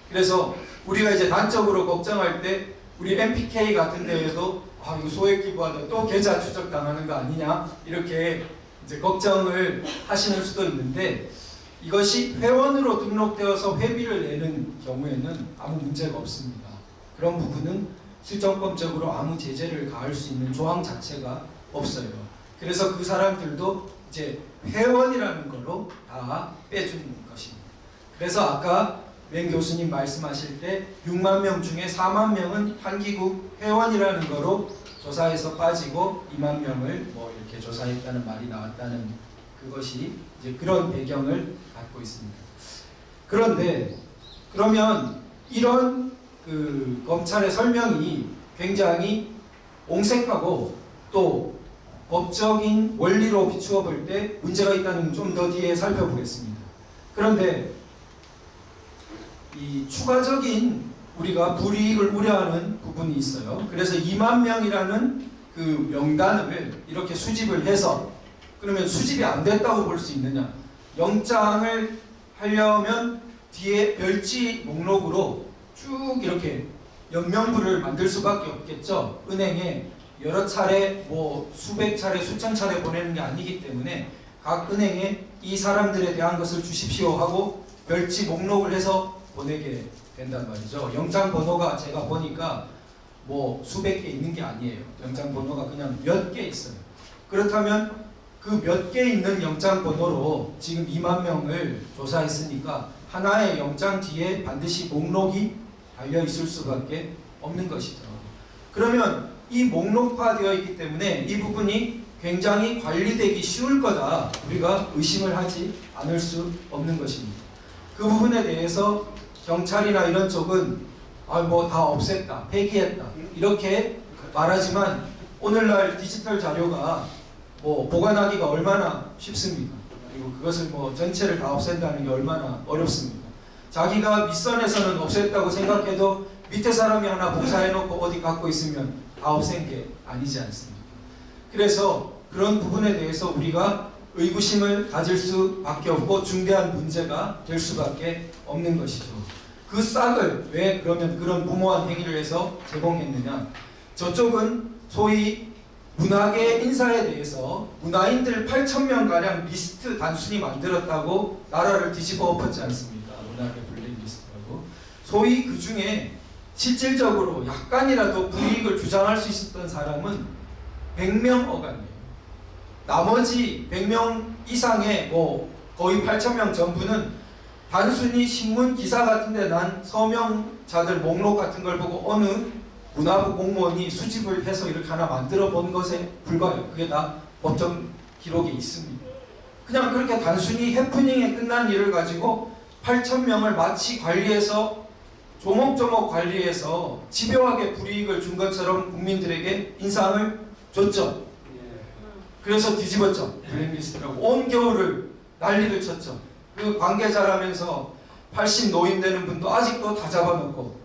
그래서 우리가 이제 단적으로 걱정할 때 우리 MPK 같은 데에도 이거 소액 기부하다 또 계좌 추적 당하는 거 아니냐 이렇게 이제 걱정을 하시는 수도 있는데 이것이 회원으로 등록되어서 회비를 내는 경우에는 아무 문제가 없습니다. 그런 부분은 실정법적으로 아무 제재를 가할 수 있는 조항 자체가 없어요. 그래서 그 사람들도 이제 회원이라는 걸로 다 빼주는 것입니다. 그래서 아까 맹 교수님 말씀하실 때 6만 명 중에 4만 명은 한기국 회원이라는 거로 조사해서 빠지고 2만 명을 뭐 이렇게 조사했다는 말이 나왔다는 그것이 이제 그런 배경을 갖고 있습니다. 그런데 그러면 이런 그 검찰의 설명이 굉장히 옹색하고 또 법적인 원리로 비추어 볼 때 문제가 있다는 좀 더 뒤에 살펴보겠습니다. 그런데 이 추가적인 우리가 불이익을 우려하는 부분이 있어요. 그래서 2만 명이라는 그 명단을 이렇게 수집을 해서 그러면 수집이 안 됐다고 볼 수 있느냐? 영장을 하려면 뒤에 별지 목록으로 쭉 이렇게 연명부를 만들 수밖에 없겠죠. 은행에 여러 차례 뭐 수백 차례 수천 차례 보내는 게 아니기 때문에 각 은행에 이 사람들에 대한 것을 주십시오 하고 별지 목록을 해서 보내게 된단 말이죠. 영장 번호가 제가 보니까 뭐 수백 개 있는 게 아니에요. 영장 번호가 그냥 몇 개 있어요. 그렇다면 그 몇 개 있는 영장 번호로 지금 2만 명을 조사했으니까 하나의 영장 뒤에 반드시 목록이 달려 있을 수밖에 없는 것이죠. 그러면 이 목록화되어 있기 때문에 이 부분이 굉장히 관리되기 쉬울 거다. 우리가 의심을 하지 않을 수 없는 것입니다. 그 부분에 대해서 경찰이나 이런 쪽은 뭐 다 없앴다, 폐기했다 이렇게 말하지만 오늘날 디지털 자료가 뭐 보관하기가 얼마나 쉽습니까? 그리고 그것을 뭐 전체를 다 없앤다는 게 얼마나 어렵습니까? 자기가 밑선에서는 없앴다고 생각해도 밑에 사람이 하나 복사해놓고 어디 갖고 있으면 다 없앤 게 아니지 않습니까? 그래서 그런 부분에 대해서 우리가 의구심을 가질 수밖에 없고 중대한 문제가 될 수밖에 없는 것이죠. 그 싹을 왜 그러면 그런 무모한 행위를 해서 제공했느냐? 저쪽은 소위 문학의 인사에 대해서 문화인들 8,000명가량 리스트 단순히 만들었다고 나라를 뒤집어 엎었지 않습니까? 문학의 블랙리스트라고. 소위 그 중에 실질적으로 약간이라도 불이익을 주장할 수 있었던 사람은 100명 어간이에요. 나머지 100명 이상의 뭐 거의 8,000명 전부는 단순히 신문 기사 같은데 난 서명자들 목록 같은 걸 보고 어느 문화부 공무원이 수집을 해서 이렇게 하나 만들어 본 것에 불과해요. 그게 다 법정 기록에 있습니다. 그냥 그렇게 단순히 해프닝에 끝난 일을 가지고 8,000명을 마치 관리해서 조목조목 관리해서 집요하게 불이익을 준 것처럼 국민들에게 인상을 줬죠. 그래서 뒤집었죠. 블랙리스트라고 온 겨울을 난리를 쳤죠. 그 관계자라면서 80 노인 되는 분도 아직도 다 잡아놓고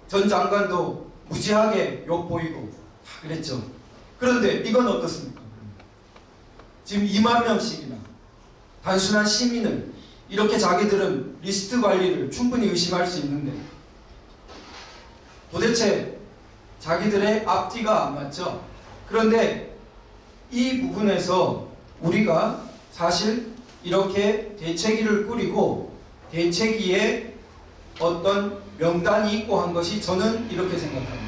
전 장관도 무지하게 욕 보이고 다 그랬죠. 그런데 이건 어떻습니까? 지금 2만 명씩이나 단순한 시민을 이렇게 자기들은 리스트 관리를 충분히 의심할 수 있는데 도대체 자기들의 앞뒤가 안 맞죠. 그런데 이 부분에서 우리가 사실 이렇게 대책위를 꾸리고 대책위에 어떤 명단이 있고 한 것이 저는 이렇게 생각합니다.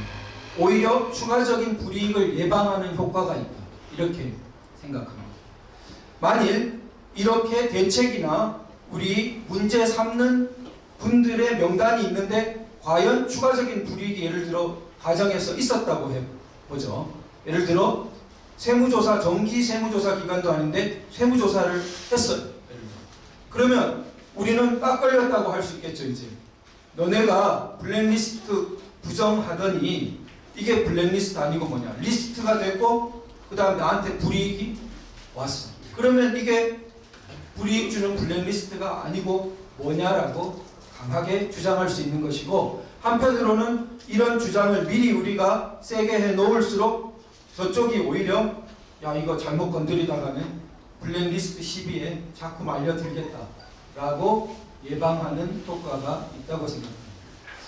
오히려 추가적인 불이익을 예방하는 효과가 있다. 이렇게 생각합니다. 만일 이렇게 대책이나 우리 문제 삼는 분들의 명단이 있는데 과연 추가적인 불이익이 예를 들어 가정에서 있었다고 해보죠. 예를 들어 세무조사, 정기 세무조사 기간도 아닌데 세무조사를 했어요. 그러면 우리는 딱 걸렸다고 할 수 있겠죠. 이제 너네가 블랙리스트 부정하더니 이게 블랙리스트 아니고 뭐냐, 리스트가 됐고 그 다음 나한테 불이익이 왔어. 그러면 이게 불이익 주는 블랙리스트가 아니고 뭐냐라고 강하게 주장할 수 있는 것이고, 한편으로는 이런 주장을 미리 우리가 세게 해 놓을수록 저쪽이 오히려 야 이거 잘못 건드리다가는 블랙리스트 시비에 자꾸 말려들겠다라고 예방하는 효과가 있다고 생각합니다.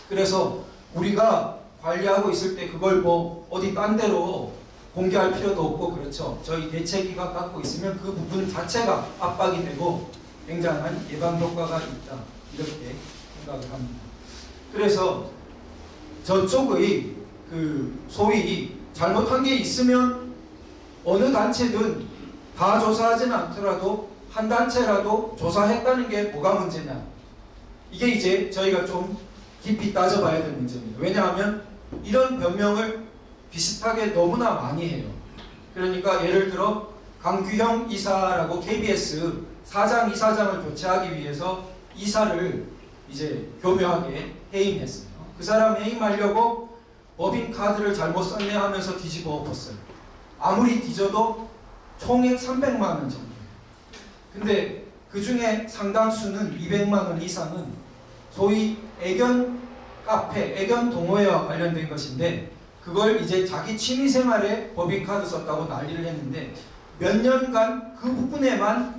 그래서 우리가 관리하고 있을 때 그걸 뭐 어디 딴 데로 공개할 필요도 없고, 그렇죠. 저희 대책위가 갖고 있으면 그 부분 자체가 압박이 되고 굉장한 예방 효과가 있다, 이렇게 생각을 합니다. 그래서 저쪽의 그 소위 잘못한 게 있으면 어느 단체든 다 조사하지는 않더라도 한 단체라도 조사했다는 게 뭐가 문제냐, 이게 이제 저희가 좀 깊이 따져봐야 될 문제입니다. 왜냐하면 이런 변명을 비슷하게 너무나 많이 해요. 그러니까 예를 들어 강규형 이사라고 KBS 사장, 이사장을 교체하기 위해서 이사를 이제 교묘하게 해임했어요. 그 사람 해임하려고 법인카드를 잘못 썼네 하면서 뒤집어 엎었어요. 아무리 뒤져도 총액 300만 원 정도. 근데 그 중에 상당수는 200만 원 이상은 소위 애견 카페, 애견 동호회와 관련된 것인데, 그걸 이제 자기 취미생활에 법인카드 썼다고 난리를 했는데 몇 년간 그 부분에만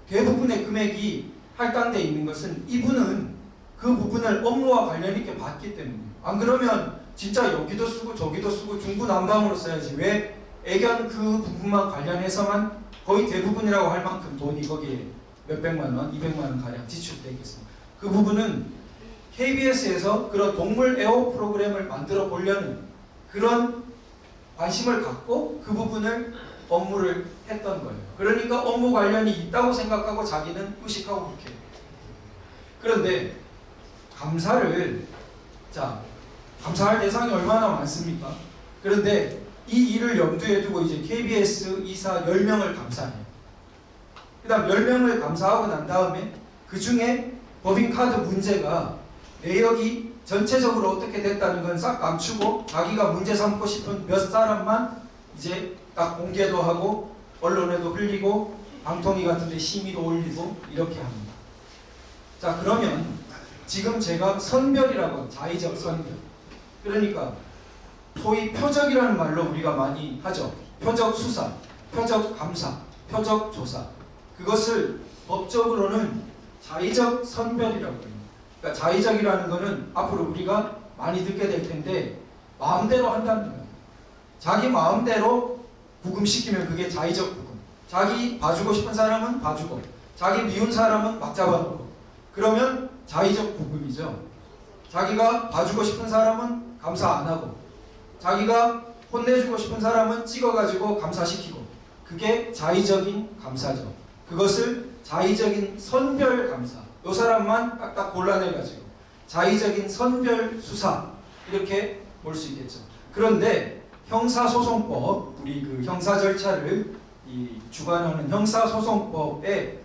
대부분의 금액이 할당되어 있는 것은 이분은 그 부분을 업무와 관련 있게 봤기 때문이에요. 안 그러면 진짜 여기도 쓰고 저기도 쓰고 중구난방으로 써야지 왜 애견 그 부분만 관련해서만 거의 대부분이라고 할 만큼 돈이 거기에 몇백만 원, 200만 원 가량 지출되어 있습니다. 그 부분은 KBS에서 그런 동물 애호 프로그램을 만들어 보려는 그런 관심을 갖고 그 부분을 업무를 했던 거예요. 그러니까 업무 관련이 있다고 생각하고 자기는 의식하고 그렇게 해요. 그런데 감사를 자, 감사할 대상이 얼마나 많습니까? 그런데 이 일을 염두에 두고 이제 KBS 이사 10명을 감사해요. 그 다음 10명을 감사하고 난 다음에 그 중에 법인카드 문제가 내역이 전체적으로 어떻게 됐다는 건 싹 감추고 자기가 문제 삼고 싶은 몇 사람만 이제 딱 공개도 하고 언론에도 흘리고 방통위 같은 데 심의도 올리고 이렇게 합니다. 자, 그러면 지금 제가 선별이라고, 자의적 선별, 그러니까 소위 표적이라는 말로 우리가 많이 하죠. 표적 수사, 표적 감사, 표적 조사. 그것을 법적으로는 자의적 선별이라고 합니다. 그러니까 자의적이라는 것은 앞으로 우리가 많이 듣게 될 텐데 마음대로 한다는 거예요. 자기 마음대로 구금시키면 그게 자의적 구금. 자기 봐주고 싶은 사람은 봐주고 자기 미운 사람은 막 잡아놓고 그러면 자의적 구금이죠. 자기가 봐주고 싶은 사람은 감사 안 하고 자기가 혼내주고 싶은 사람은 찍어가지고 감사시키고 그게 자의적인 감사죠. 그것을 자의적인 선별 감사, 요 사람만 딱딱 골라내가지고 자의적인 선별 수사 이렇게 볼 수 있겠죠. 그런데 형사소송법, 우리 그 형사 절차를 주관하는 형사소송법에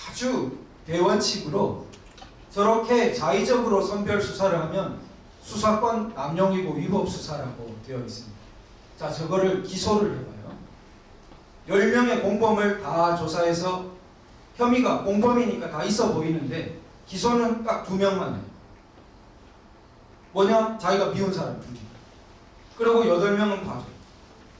아주 대원칙으로 저렇게 자의적으로 선별 수사를 하면 수사권 남용이고 위법 수사라고 되어 있습니다. 자, 저거를 기소를 해봐요. 10명의 공범을 다 조사해서 혐의가 공범이니까 다 있어 보이는데 기소는 딱 2명만 해요. 뭐냐? 자기가 미운 사람 2개. 그리고 8명은 봐줘.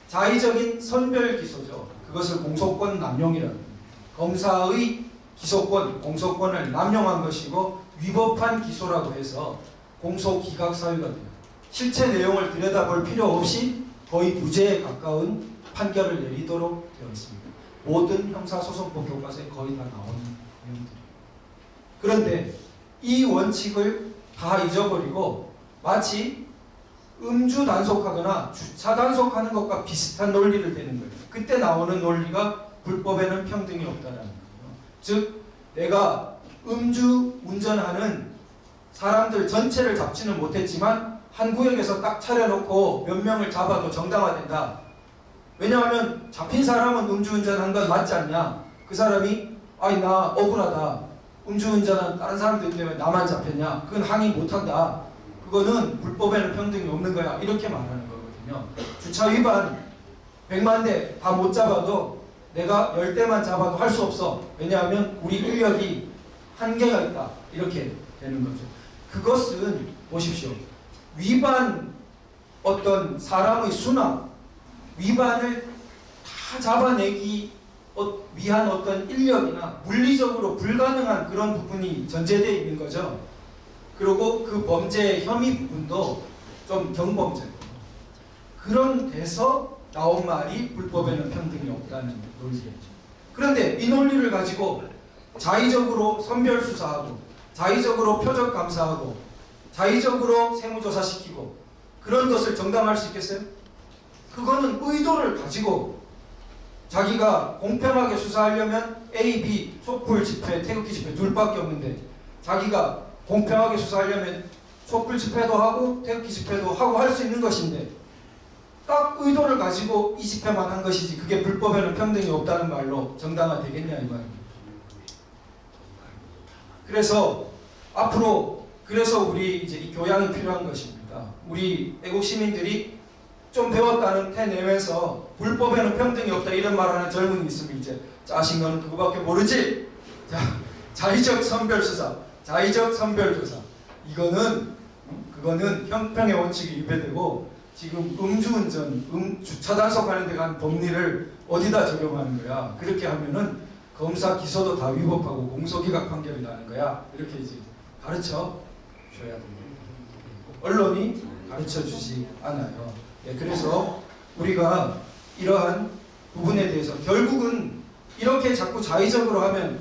자의적인 선별 기소죠. 그것을 공소권 남용이라고 합니다. 검사의 기소권, 공소권을 남용한 것이고 위법한 기소라고 해서 공소기각 사유가 돼요. 실체 내용을 들여다볼 필요 없이 거의 무죄에 가까운 판결을 내리도록 되어 있습니다. 모든 형사소송법 교과서에 거의 다 나오는 내용들이에요. 그런데 이 원칙을 다 잊어버리고 마치 음주 단속하거나 주차 단속하는 것과 비슷한 논리를 대는 거예요. 그때 나오는 논리가 불법에는 평등이 없다는 거예요. 즉 내가 음주 운전하는 사람들 전체를 잡지는 못했지만 한 구역에서 딱 차려놓고 몇 명을 잡아도 정당화된다. 왜냐하면 잡힌 사람은 음주운전한 건 맞지 않냐. 그 사람이 아이 나 억울하다. 음주운전한 다른 사람들 때문에 나만 잡혔냐. 그건 항의 못한다. 그거는 불법에는 평등이 없는 거야. 이렇게 말하는 거거든요. 주차 위반 100만 대 다 못 잡아도 내가 10대만 잡아도 할 수 없어. 왜냐하면 우리 인력이 한계가 있다. 이렇게 되는 거죠. 그것은 보십시오. 위반 어떤 사람의 수나 위반을 다 잡아내기 위한 어떤 인력이나 물리적으로 불가능한 그런 부분이 전제되어 있는 거죠. 그리고 그 범죄의 혐의 부분도 좀 경범죄고 그런 데서 나온 말이 불법에는 평등이 없다는 논리겠죠. 그런데 이 논리를 가지고 자의적으로 선별수사하고 자의적으로 표적감사하고 자의적으로 세무조사시키고 그런 것을 정당화할 수 있겠어요? 그거는 의도를 가지고 자기가 공평하게 수사하려면 A, B, 촛불 집회, 태극기 집회 둘밖에 없는데 자기가 공평하게 수사하려면 촛불 집회도 하고 태극기 집회도 하고 할 수 있는 것인데 딱 의도를 가지고 이 집회만 한 것이지 그게 불법에는 평등이 없다는 말로 정당화 되겠냐 이 말입니다. 그래서 앞으로 우리 이제 이 교양이 필요한 것입니다. 우리 애국 시민들이 좀 배웠다는 태 내면서 불법에는 평등이 없다 이런 말하는 젊은이 있으면 이제 짜신 건 그거밖에 모르지. 자, 자의적 선별수사, 자의적 선별조사 그거는 형평의 원칙이 위배되고 지금 음주운전, 주차 단속하는 데 간 법리를 어디다 적용하는 거야. 그렇게 하면은 검사 기소도 다 위법하고 공소기각 판결이 나는 거야. 이렇게 이제 가르쳐 줘야 됩니다. 언론이 가르쳐 주지 않아요. 예, 그래서 우리가 이러한 부분에 대해서 결국은 이렇게 자꾸 자의적으로 하면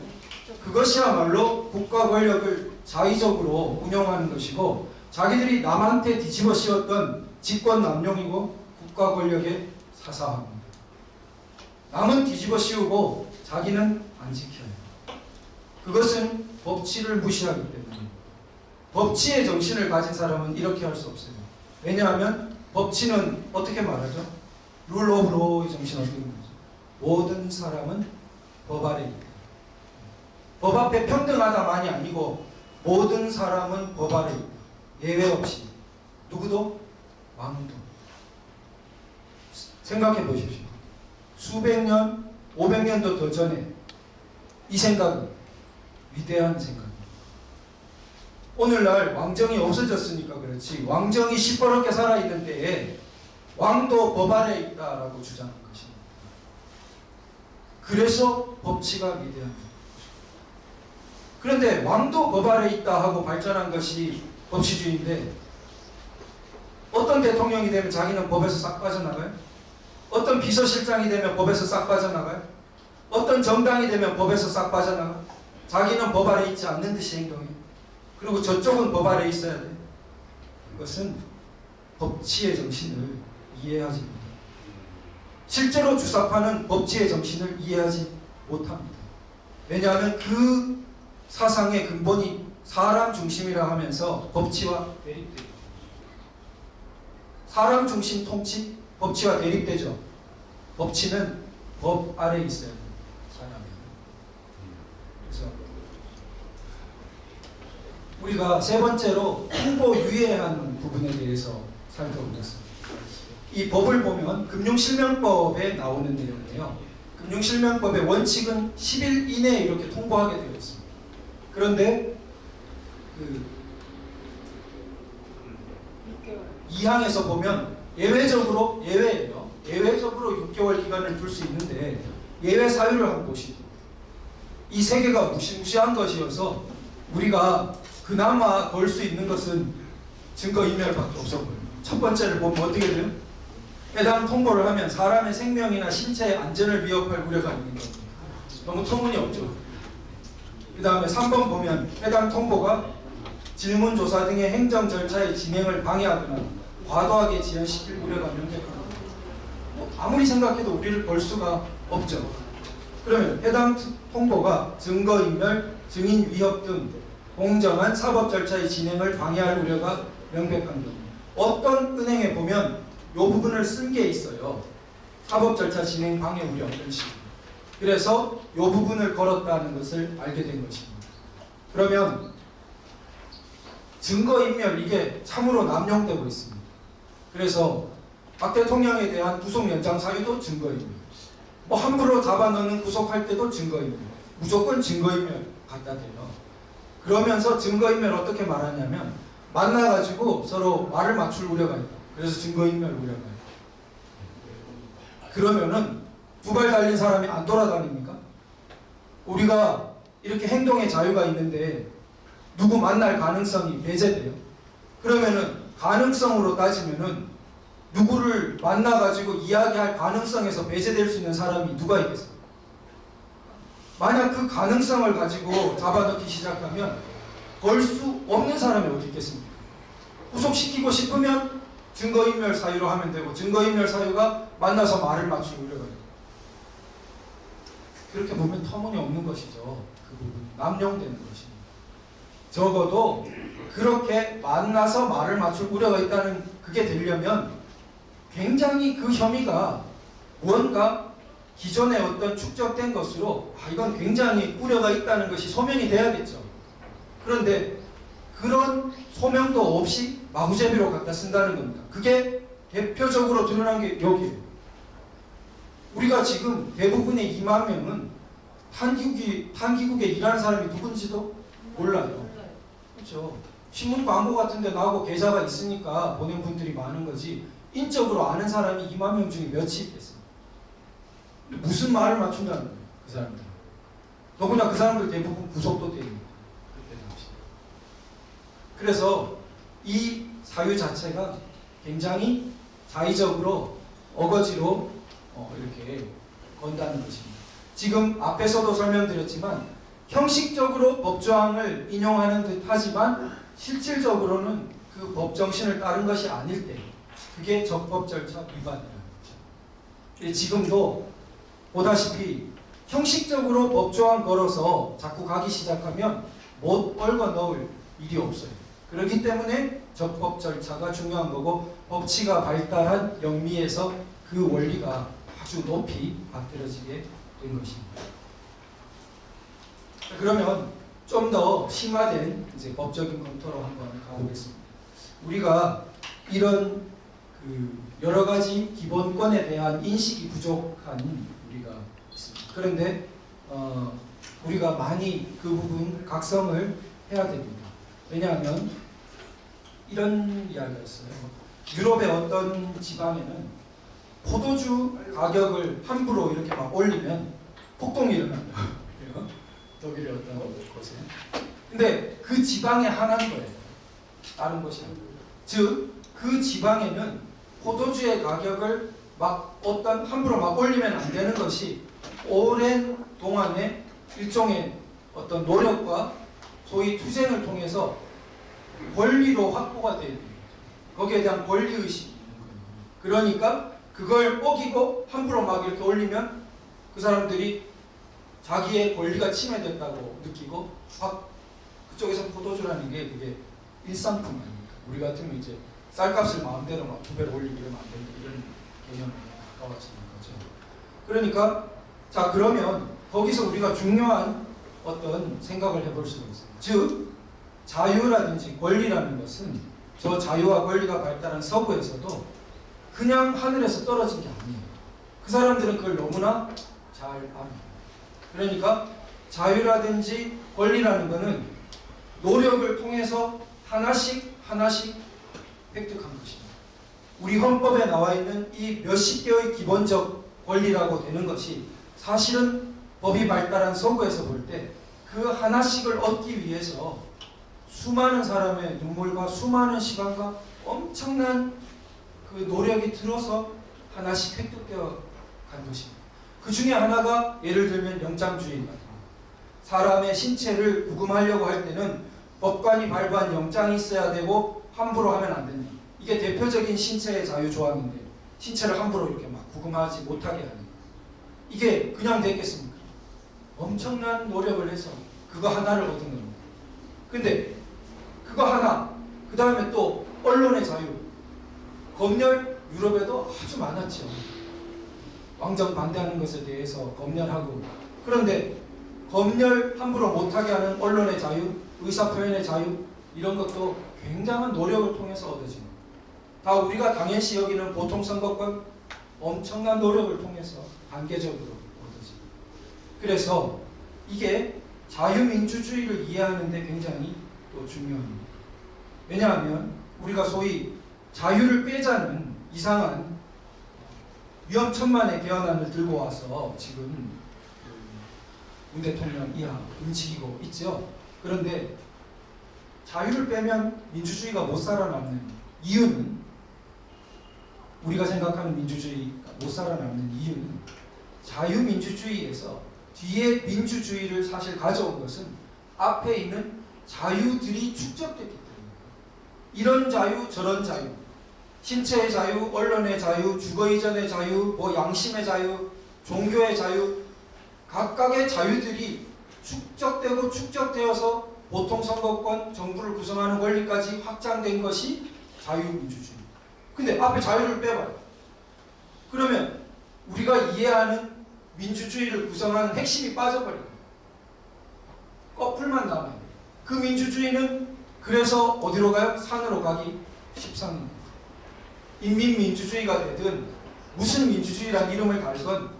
그것이야말로 국가 권력을 자의적으로 운영하는 것이고 자기들이 남한테 뒤집어 씌웠던 직권 남용이고 국가 권력의 사사합니다. 남은 뒤집어 씌우고 자기는 안 지켜요. 그것은 법치를 무시하기 때문에 법치의 정신을 가진 사람은 이렇게 할 수 없어요. 왜냐하면 법치는 어떻게 말하죠? 룰 오브 로의 정신은 어떻게 말하죠? 모든 사람은 법 아래 있다. 법 앞에 평등하다만이 아니고 모든 사람은 법 아래 있다. 예외 없이. 누구도? 왕도. 생각해 보십시오. 수백 년, 500년도 더 전에 이 생각은 위대한 생각입니다. 오늘날 왕정이 없어졌으니까 그렇지 왕정이 시퍼렇게 살아있는 때에 왕도 법 아래 있다라고 주장한 것입니다. 그래서 법치가 위대한 것입니다. 그런데 왕도 법 아래 있다 하고 발전한 것이 법치주의인데 어떤 대통령이 되면 자기는 법에서 싹 빠져나가요? 어떤 비서실장이 되면 법에서 싹 빠져나가요? 어떤 정당이 되면 법에서 싹 빠져나가요? 자기는 법 아래 있지 않는 듯이 행동해요. 그리고 저쪽은 법 아래 있어야 돼. 그것은 법치의 정신을 이해하지 못합니다. 실제로 주사파는 법치의 정신을 이해하지 못합니다. 왜냐하면 그 사상의 근본이 사람 중심이라 하면서 법치와 대립되죠. 사람 중심 통치, 법치와 대립되죠. 법치는 법 아래 있어야 돼요. 사람이. 그래서 우리가 세 번째로 홍보 유예하는 부분에 대해서 살펴보겠습니다. 이 법을 보면 금융실명법에 나오는 내용이에요. 금융실명법의 원칙은 10일 이내에 이렇게 통보하게 되어 있습니다. 그런데 그 2항에서 보면 예외적으로 예외예요. 예외적으로 6개월 기간을 둘 수 있는데 예외 사유를 한번 보시죠. 이 세 개가 무시무시한 것이어서 우리가 그나마 걸 수 있는 것은 증거인멸밖에 없어 보여요. 첫 번째를 보면 어떻게 돼요? 해당 통보를 하면 사람의 생명이나 신체의 안전을 위협할 우려가 있는 겁니다. 너무 터무니없죠. 그 다음에 3번 보면 해당 통보가 질문 조사 등의 행정 절차의 진행을 방해하거나 과도하게 지연시킬 우려가 명백합니다. 아무리 생각해도 우리를 볼 수가 없죠. 그러면 해당 통보가 증거인멸, 증인 위협 등 공정한 사법 절차의 진행을 방해할 우려가 명백한 겁니다. 어떤 은행에 보면 이 부분을 쓴 게 있어요. 사법 절차 진행 방해 우려 이런 식으로. 그래서 이 부분을 걸었다는 것을 알게 된 것입니다. 그러면 증거인멸 이게 참으로 남용되고 있습니다. 그래서 박 대통령에 대한 구속 연장 사유도 증거인멸. 뭐 함부로 잡아넣는 구속할 때도 증거인멸. 무조건 증거인멸 갖다 대요. 그러면서 증거인멸 어떻게 말하냐면 만나가지고 서로 말을 맞출 우려가 있다. 그래서 증거인멸 우려가 있다. 그러면은 두 발 달린 사람이 안 돌아다닙니까? 우리가 이렇게 행동의 자유가 있는데 누구 만날 가능성이 배제돼요. 그러면은 가능성으로 따지면은 누구를 만나가지고 이야기할 가능성에서 배제될 수 있는 사람이 누가 있겠어요? 만약 그 가능성을 가지고 잡아넣기 시작하면 걸 수 없는 사람이 어디 있겠습니까? 구속시키고 싶으면 증거인멸 사유로 하면 되고 증거인멸 사유가 만나서 말을 맞출 우려가 있고 그렇게 보면 터무니없는 것이죠. 그 부분이 남용되는 것입니다. 적어도 그렇게 만나서 말을 맞출 우려가 있다는 그게 되려면 굉장히 그 혐의가 무언가 기존에 어떤 축적된 것으로 이건 굉장히 우려가 있다는 것이 소명이 돼야겠죠. 그런데 그런 소명도 없이 마구잡이로 갖다 쓴다는 겁니다. 그게 대표적으로 드러난 게 여기에요. 우리가 지금 대부분의 2만 명은 탄기국에 일하는 사람이 누군지도 몰라요. 그렇죠. 신문 광고 같은 데 나오고 계좌가 있으니까 보낸 분들이 많은 거지 인적으로 아는 사람이 2만 명 중에 몇이 있겠습니까? 무슨 말을 맞춘다는 거예요. 그 사람들. 더구나 그 사람들 대부분 구속도 됩니다. 그래서 이 사유 자체가 굉장히 자의적으로 어거지로 이렇게 건다는 것입니다. 지금 앞에서도 설명드렸지만 형식적으로 법조항을 인용하는 듯 하지만 실질적으로는 그 법정신을 따른 것이 아닐 때 그게 적법 절차 위반이라는 거죠. 지금도 보다시피 형식적으로 법조항 걸어서 자꾸 가기 시작하면 못 얽어 넣을 일이 없어요. 그렇기 때문에 적법 절차가 중요한 거고 법치가 발달한 영미에서 그 원리가 아주 높이 받들어지게 된 것입니다. 그러면 좀 더 심화된 이제 법적인 검토로 한번 가보겠습니다. 우리가 이런 여러 가지 기본권에 대한 인식이 부족한 우리가 있습니다. 그런데 우리가 많이 그 부분 각성을 해야 됩니다. 왜냐하면 이런 이야기가 있어요. 유럽의 어떤 지방에는 포도주 가격을 함부로 이렇게 막 올리면 폭동이 일어난다. 독일의 어떤 곳에. 근데 그 지방에 한한 거예요. 다른 것이 아니고. 즉, 그 지방에는 포도주의 가격을 막 함부로 막 올리면 안 되는 것이 오랜 동안의 일종의 어떤 노력과 소위 투쟁을 통해서 권리로 확보가 되어야 됩니다. 거기에 대한 권리의식이 있는 거예요. 그러니까 그걸 어기고 함부로 막 이렇게 올리면 그 사람들이 자기의 권리가 침해됐다고 느끼고 그쪽에서 포도주라는 게 그게 일상품 아닙니까? 우리 같으면 이제 쌀값을 마음대로 막 2배로 올리고 이러면 안 된다 이런 개념에 가까워지는 거죠. 그러니까 자 그러면 거기서 우리가 중요한 어떤 생각을 해볼 수가 있어요. 즉 자유라든지 권리라는 것은 저 자유와 권리가 발달한 서구에서도 그냥 하늘에서 떨어진 게 아니에요. 그 사람들은 그걸 너무나 잘 압니다. 그러니까 자유라든지 권리라는 것은 노력을 통해서 하나씩 획득한 것입니다. 우리 헌법에 나와 있는 이 몇십 개의 기본적 권리라고 되는 것이 사실은 법이 발달한 서구에서 볼 때 그 하나씩을 얻기 위해서 수많은 사람의 눈물과 수많은 시간과 엄청난 그 노력이 들어서 하나씩 획득되어 간 것입니다. 그 중에 하나가 예를 들면 영장주의 같은 거. 사람의 신체를 구금하려고 할 때는 법관이 발부한 영장이 있어야 되고 함부로 하면 안 된다. 이게 대표적인 신체의 자유 조항인데 신체를 함부로 이렇게 막 구금하지 못하게 하는 이게 그냥 됐겠습니까? 엄청난 노력을 해서 그거 하나를 얻은 겁니다. 근데 그거 하나, 그 다음에 또 언론의 자유, 검열 유럽에도 아주 많았죠. 왕정 반대하는 것에 대해서 검열하고 그런데 검열 함부로 못하게 하는 언론의 자유, 의사표현의 자유 이런 것도 굉장한 노력을 통해서 얻어진 겁니다. 다 우리가 당연시 여기는 보통선거권 엄청난 노력을 통해서 단계적으로 얻어진 겁니다. 그래서 이게 자유민주주의를 이해하는 데 굉장히 또 중요합니다. 왜냐하면 우리가 소위 자유를 빼자는 이상한 위험천만의 개헌안을 들고 와서 지금 문 대통령 이하 움직이고 있죠. 그런데 자유를 빼면 민주주의가 못 살아남는 이유는 우리가 생각하는 민주주의가 못 살아남는 이유는 자유민주주의에서 뒤에 민주주의를 사실 가져온 것은 앞에 있는 자유들이 축적됐기 때문입니다. 이런 자유 저런 자유 신체의 자유, 언론의 자유, 주거 이전의 자유, 양심의 자유, 종교의 자유 각각의 자유들이 축적되어서 보통선거권, 정부를 구성하는 권리까지 확장된 것이 자유민주주의. 근데 앞에 자유를 빼봐요. 그러면 우리가 이해하는 민주주의를 구성하는 핵심이 빠져버려요. 꺼풀만 남아요. 그 민주주의는 그래서 어디로 가요? 산으로 가기 십상입니다. 인민민주주의가 되든 무슨 민주주의란 이름을 달건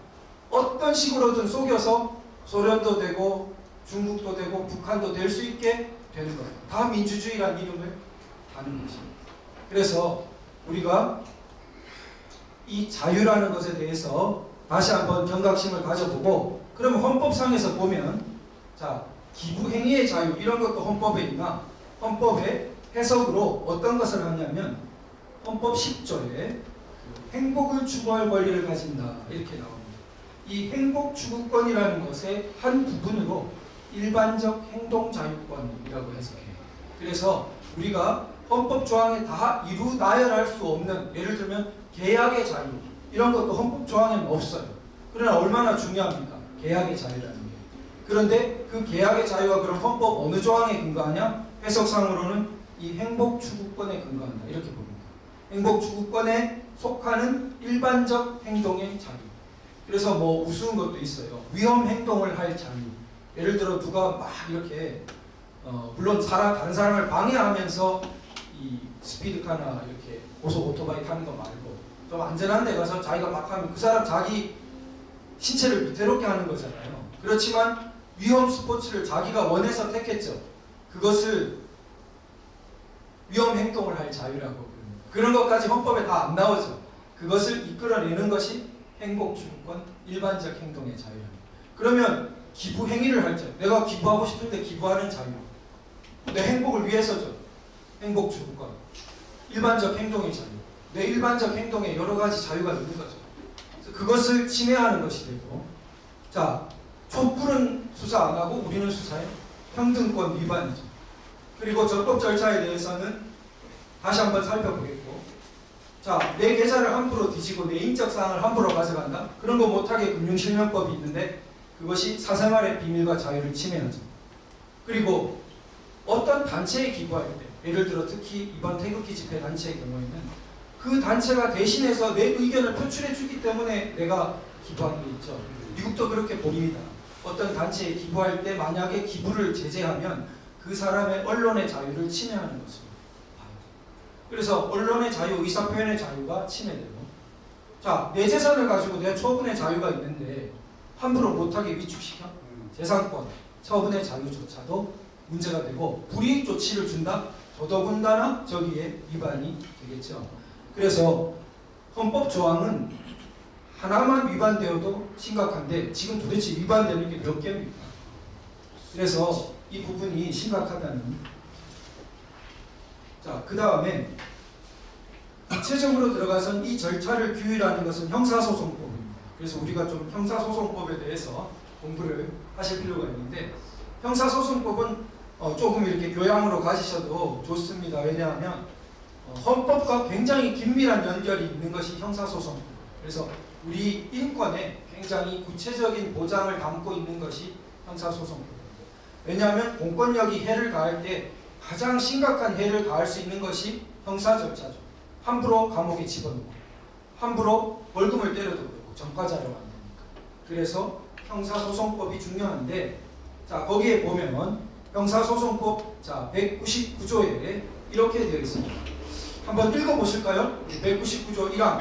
어떤 식으로든 속여서 소련도 되고 중국도 되고 북한도 될 수 있게 되는 거예요. 다 민주주의란 이름을 다는 것입니다. 그래서 우리가 이 자유라는 것에 대해서 다시 한번 경각심을 가져보고 그러면 헌법상에서 보면 자 기부행위의 자유 이런 것도 헌법에 있나 헌법의 해석으로 어떤 것을 하냐면 헌법 10조에 행복을 추구할 권리를 가진다 이렇게 나옵니다. 이 행복 추구권이라는 것의 한 부분으로 일반적 행동자유권이라고 해석해요. 그래서 우리가 헌법 조항에 다 이루 나열할 수 없는 예를 들면 계약의 자유 이런 것도 헌법 조항에는 없어요. 그러나 얼마나 중요합니까? 계약의 자유라는 게. 그런데 그 계약의 자유가 그럼 헌법 어느 조항에 근거하냐? 해석상으로는 이 행복 추구권에 근거한다 이렇게 봅니다. 행복 추구권에 속하는 일반적 행동의 자유. 그래서 뭐 우스운 것도 있어요. 위험 행동을 할 자유. 예를 들어 누가 막 이렇게 물론 다른 사람을 방해하면서 이 스피드카나 이렇게 고속 오토바이 타는 거 말고 좀 안전한 데 가서 자기가 막 하면 그 사람 자기 신체를 위태롭게 하는 거잖아요. 그렇지만 위험 스포츠를 자기가 원해서 택했죠. 그것을 위험 행동을 할 자유라고 부릅니다. 그런 것까지 헌법에 다 안 나오죠. 그것을 이끌어내는 것이 행복 추구권, 일반적 행동의 자유입니다. 그러면 기부 행위를 할 자유. 내가 기부하고 싶은데 기부하는 자유. 내 행복을 위해서죠. 행복 추구권. 일반적 행동의 자유. 내 일반적 행동에 여러 가지 자유가 있는 거죠. 그래서 그것을 침해하는 것이 되고, 자, 촛불은 수사 안 하고 우리는 수사해. 평등권 위반이죠. 그리고 적법 절차에 대해서는 다시 한번 살펴보겠고, 자, 내 계좌를 함부로 뒤지고 내 인적 사항을 함부로 가져간다? 그런 거 못하게 금융실명법이 있는데 그것이 사생활의 비밀과 자유를 침해하죠. 그리고 어떤 단체에 기부할 때, 예를 들어 특히 이번 태극기 집회 단체의 경우에는 그 단체가 대신해서 내 의견을 표출해 주기 때문에 내가 기부하는 게 있죠. 미국도 그렇게 봅니다. 어떤 단체에 기부할 때 만약에 기부를 제재하면 그 사람의 언론의 자유를 침해하는 것입니다. 그래서 언론의 자유, 의사표현의 자유가 침해되고, 자, 내 재산을 가지고 내 처분의 자유가 있는데 함부로 못하게 위축시켜 재산권, 처분의 자유조차도 문제가 되고 불이익 조치를 준다? 더더군다나 저기에 위반이 되겠죠. 그래서 헌법 조항은 하나만 위반되어도 심각한데 지금 도대체 위반되는 게 몇 개입니까? 그래서 이 부분이 심각하다는. 자, 그 다음에 구체적으로 들어가선 이 절차를 규율하는 것은 형사소송법입니다. 그래서 우리가 좀 형사소송법에 대해서 공부를 하실 필요가 있는데, 형사소송법은 조금 이렇게 교양으로 가지셔도 좋습니다. 왜냐하면 헌법과 굉장히 긴밀한 연결이 있는 것이 형사소송법. 그래서 우리 인권에 굉장히 구체적인 보장을 담고 있는 것이 형사소송법입니다. 왜냐하면 공권력이 해를 가할 때 가장 심각한 해를 가할 수 있는 것이 형사 절차죠. 함부로 감옥에 집어넣고 함부로 벌금을 때려도 그렇고 전과자료 만드니까. 그래서 형사소송법이 중요한데, 자, 거기에 보면 형사소송법 자 199조에 이렇게 되어 있습니다. 한번 읽어보실까요? 199조 1항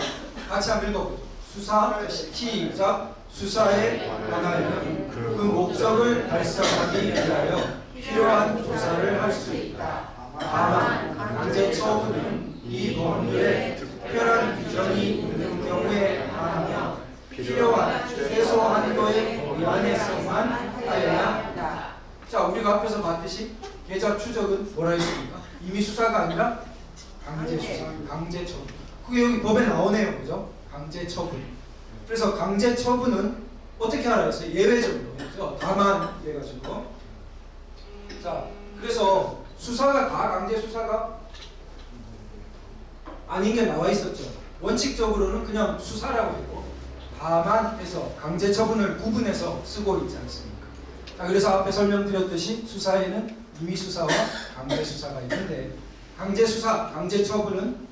같이 한번 읽어보죠. 수사 시작. 수사에 관하여 그 목적을 달성하기 위하여 필요한 조사를 할 수 있다. 다만 강제 처분은 이 법률에 특별한 규정이 있는 경우에 한하며 필요한 최소 한도의 범위 안에서만 하여야 한다. 자, 우리가 앞에서 봤듯이 계좌 추적은 뭐라 했습니까? 임의 수사가 아니라 강제 수사, 강제 처분. 그게 여기 법에 나오네요, 그죠? 강제 처분. 그래서 강제 처분은 어떻게 하라 했어요? 예외적으로, 그죠? 다만 이래가지고. 자, 그래서 수사가 다 강제 수사가 아닌 게 나와 있었죠. 원칙적으로는 그냥 수사라고 했고, 다만 해서 강제 처분을 구분해서 쓰고 있지 않습니까? 자, 그래서 앞에 설명드렸듯이 수사에는 임의 수사와 강제 수사가 있는데, 강제 수사, 강제 처분은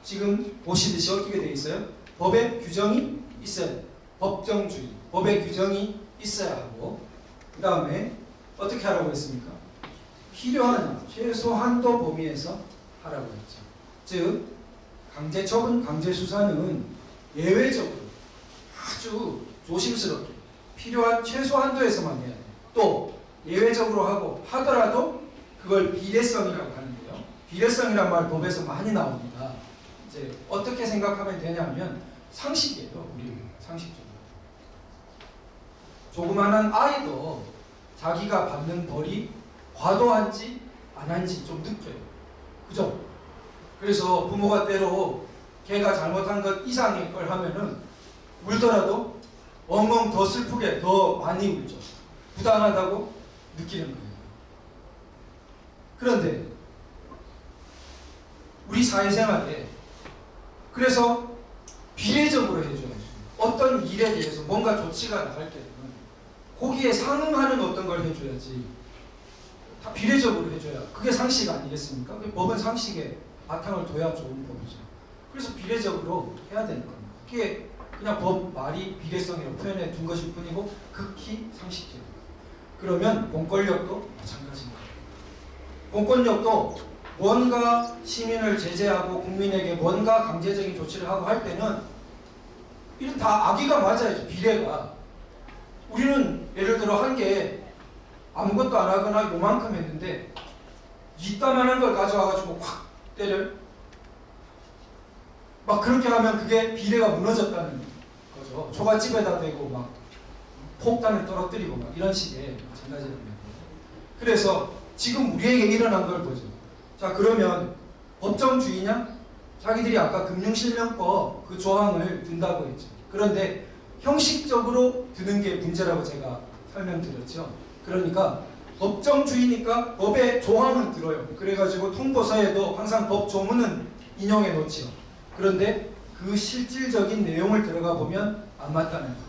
지금 보시듯이 어떻게 되어 있어요? 법에 규정이 있어야 돼요. 법정주의, 법에 규정이 있어야 하고, 그 다음에 어떻게 하라고 했습니까? 필요한 최소 한도 범위에서 하라고 했죠. 즉, 강제 처분, 강제 수사는 예외적으로 아주 조심스럽게 필요한 최소 한도에서만 해야 돼요. 또 예외적으로 하고 하더라도 그걸 비례성이라고 하는데요. 비례성이란 말 법에서 많이 나옵니다. 이제 어떻게 생각하면 되냐면 상식이에요. 우리 상식적으로. 조그마한 아이도 자기가 받는 벌이 과도한지 안 한지 좀 느껴요. 그죠? 그래서 부모가 때로 걔가 잘못한 것 이상의 걸 하면은 울더라도 엉엉 더 슬프게 더 많이 울죠. 부당하다고 느끼는 거예요. 그런데 우리 사회생활에 그래서 비례적으로 해줘야죠. 어떤 일에 대해서 뭔가 조치가 나갈 때는 거기에 상응하는 어떤 걸 해줘야지. 다 비례적으로 해줘야 그게 상식 아니겠습니까? 법은 상식에 바탕을 둬야 좋은 법이죠. 그래서 비례적으로 해야 되는 겁니다. 그게 그냥 법 말이 비례성이라고 표현해 둔 것일 뿐이고 극히 상식적입니다. 그러면 공권력도 마찬가지입니다. 공권력도 뭔가 시민을 제재하고 국민에게 뭔가 강제적인 조치를 하고 할 때는 이런 다 악의가 맞아야죠. 비례가. 우리는 예를 들어 한 게 아무것도 안 하거나 요만큼 했는데 이따만한 걸 가져와가지고 확 때려요. 막 그렇게 하면 그게 비례가 무너졌다는 거죠. 초가집에다 대고 막 폭탄을 떨어뜨리고 막 이런 식의 마찬가지입니다. 그래서 지금 우리에게 일어난 걸 보죠. 자, 그러면 법정주의냐? 자기들이 아까 금융실명법 그 조항을 든다고 했죠. 그런데 형식적으로 드는 게 문제라고 제가 설명드렸죠. 그러니까 법정주의니까 법의 조항은 들어요. 그래가지고 통보서에도 항상 법 조문은 인용해 놓지요. 그런데 그 실질적인 내용을 들어가 보면 안 맞다는 거예요.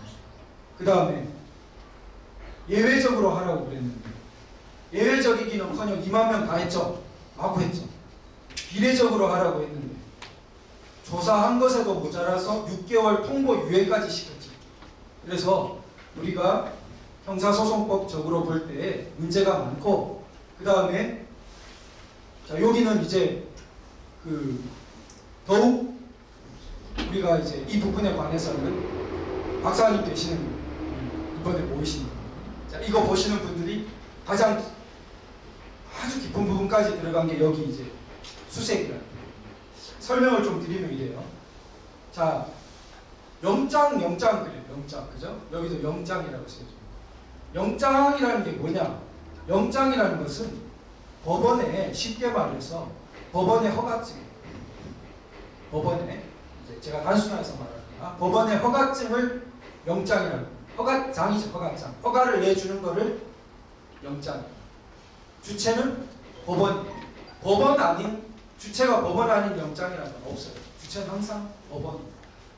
그 다음에 예외적으로 하라고 그랬는데 예외적이기는커녕 2만 명 다 했죠. 마구 했죠. 비례적으로 하라고 했는데 조사한 것에도 모자라서 6개월 통보 유예까지 시켰죠. 그래서 우리가 형사소송법적으로 볼 때 문제가 많고 그 다음에 자 여기는 이제 그 더욱 우리가 이제 이 부분에 관해서는 박사님 되시는 이번에 모이신 분. 자 이거 보시는 분들이 가장 아주 깊은 부분까지 들어간 게 여기 이제 수색이라는 설명을 좀 드리면 이래요. 자 영장 그래요. 영장 그죠? 여기도 영장이라고 써요. 영장이라는 게 뭐냐? 영장이라는 것은 법원에 쉽게 말해서 법원의 허가증. 법원에 이제 제가 단순화해서 말할게요. 법원의 허가증을 영장이라고. 허가장이죠. 허가장. 허가를 내주는 거를 영장. 주체는 법원. 법원 아닌 주체가 법원 아닌 영장이라는 건 없어요. 주체는 항상 법원.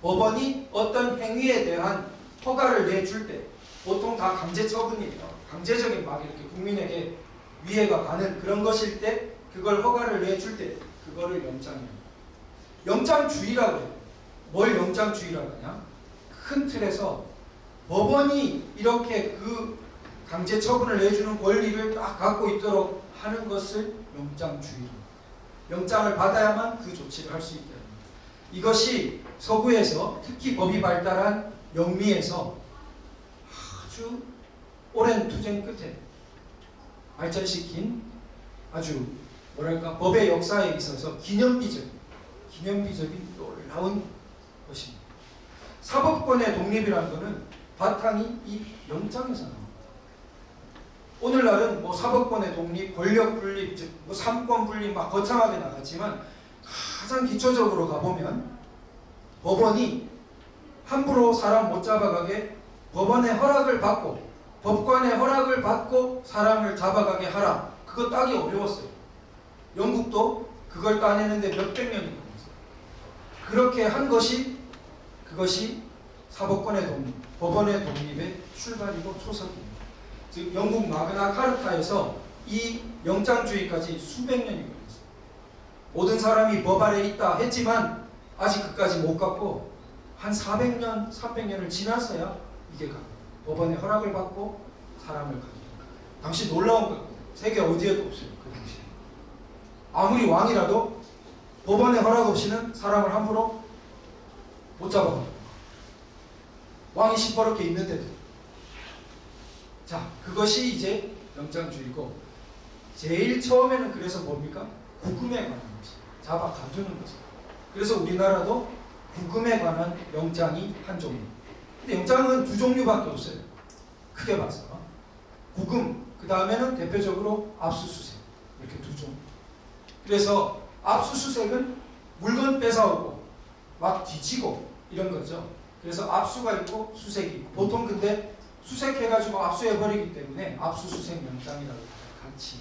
법원이 어떤 행위에 대한 허가를 내줄 때 보통 다 강제 처분이에요. 강제적인 막 이렇게 국민에게 위해가 가는 그런 것일 때 그걸 허가를 내줄 때 그거를 영장이에요. 영장주의라고 해요. 뭘 영장주의라고 하냐? 큰 틀에서 법원이 이렇게 그 강제 처분을 내주는 권리를 딱 갖고 있도록 하는 것을 영장주의로. 영장을 받아야만 그 조치를 할 수 있게 합니다. 이것이 서구에서 특히 법이 발달한 영미에서 아주 오랜 투쟁 끝에 발전시킨 아주 뭐랄까 법의 역사에 있어서 기념비적인 놀라운 것입니다. 사법권의 독립이라는 것은 바탕이 이 영장에서 나옵니다. 오늘날은 뭐 사법권의 독립, 권력 분립, 즉 뭐 삼권 분립 막 거창하게 나갔지만 가장 기초적으로 가보면 법원이 함부로 사람 못 잡아가게 법원의 허락을 받고 법관의 허락을 받고 사람을 잡아가게 하라. 그거 따기 어려웠어요. 영국도 그걸 따내는데 몇백 년이 걸렸어요. 그렇게 한 것이 그것이 사법권의 독립, 법원의 독립의 출발이고 초석입니다. 즉 영국 마그나 카르타에서 이 영장주의까지 수백 년이 걸렸어요. 모든 사람이 법 아래 있다 했지만 아직 그까지 못 갔고 한 400년, 300년을 지나서야 이게 갑니다. 법원의 허락을 받고 사람을 가져요. 당시 놀라운 거예요. 세계 어디에도 없어요. 그 당시에. 아무리 왕이라도 법원의 허락 없이는 사람을 함부로 못 잡아가요. 왕이 시퍼렇게 있는데도. 자, 그것이 이제 영장주의고 제일 처음에는 그래서 뭡니까? 구금에 관한 것이 잡아 가두는 거죠. 그래서 우리나라도 구금에 관한 영장이 한 종류. 근데 영장은 두 종류밖에 없어요. 크게 봐서 구금, 그 다음에는 대표적으로 압수수색 이렇게 두 종류. 그래서 압수수색은 물건 뺏어오고 막 뒤지고 이런 거죠. 그래서 압수가 있고 수색이 있고 보통 근데 수색해가지고 압수해버리기 때문에 압수수색 영장이라고 같이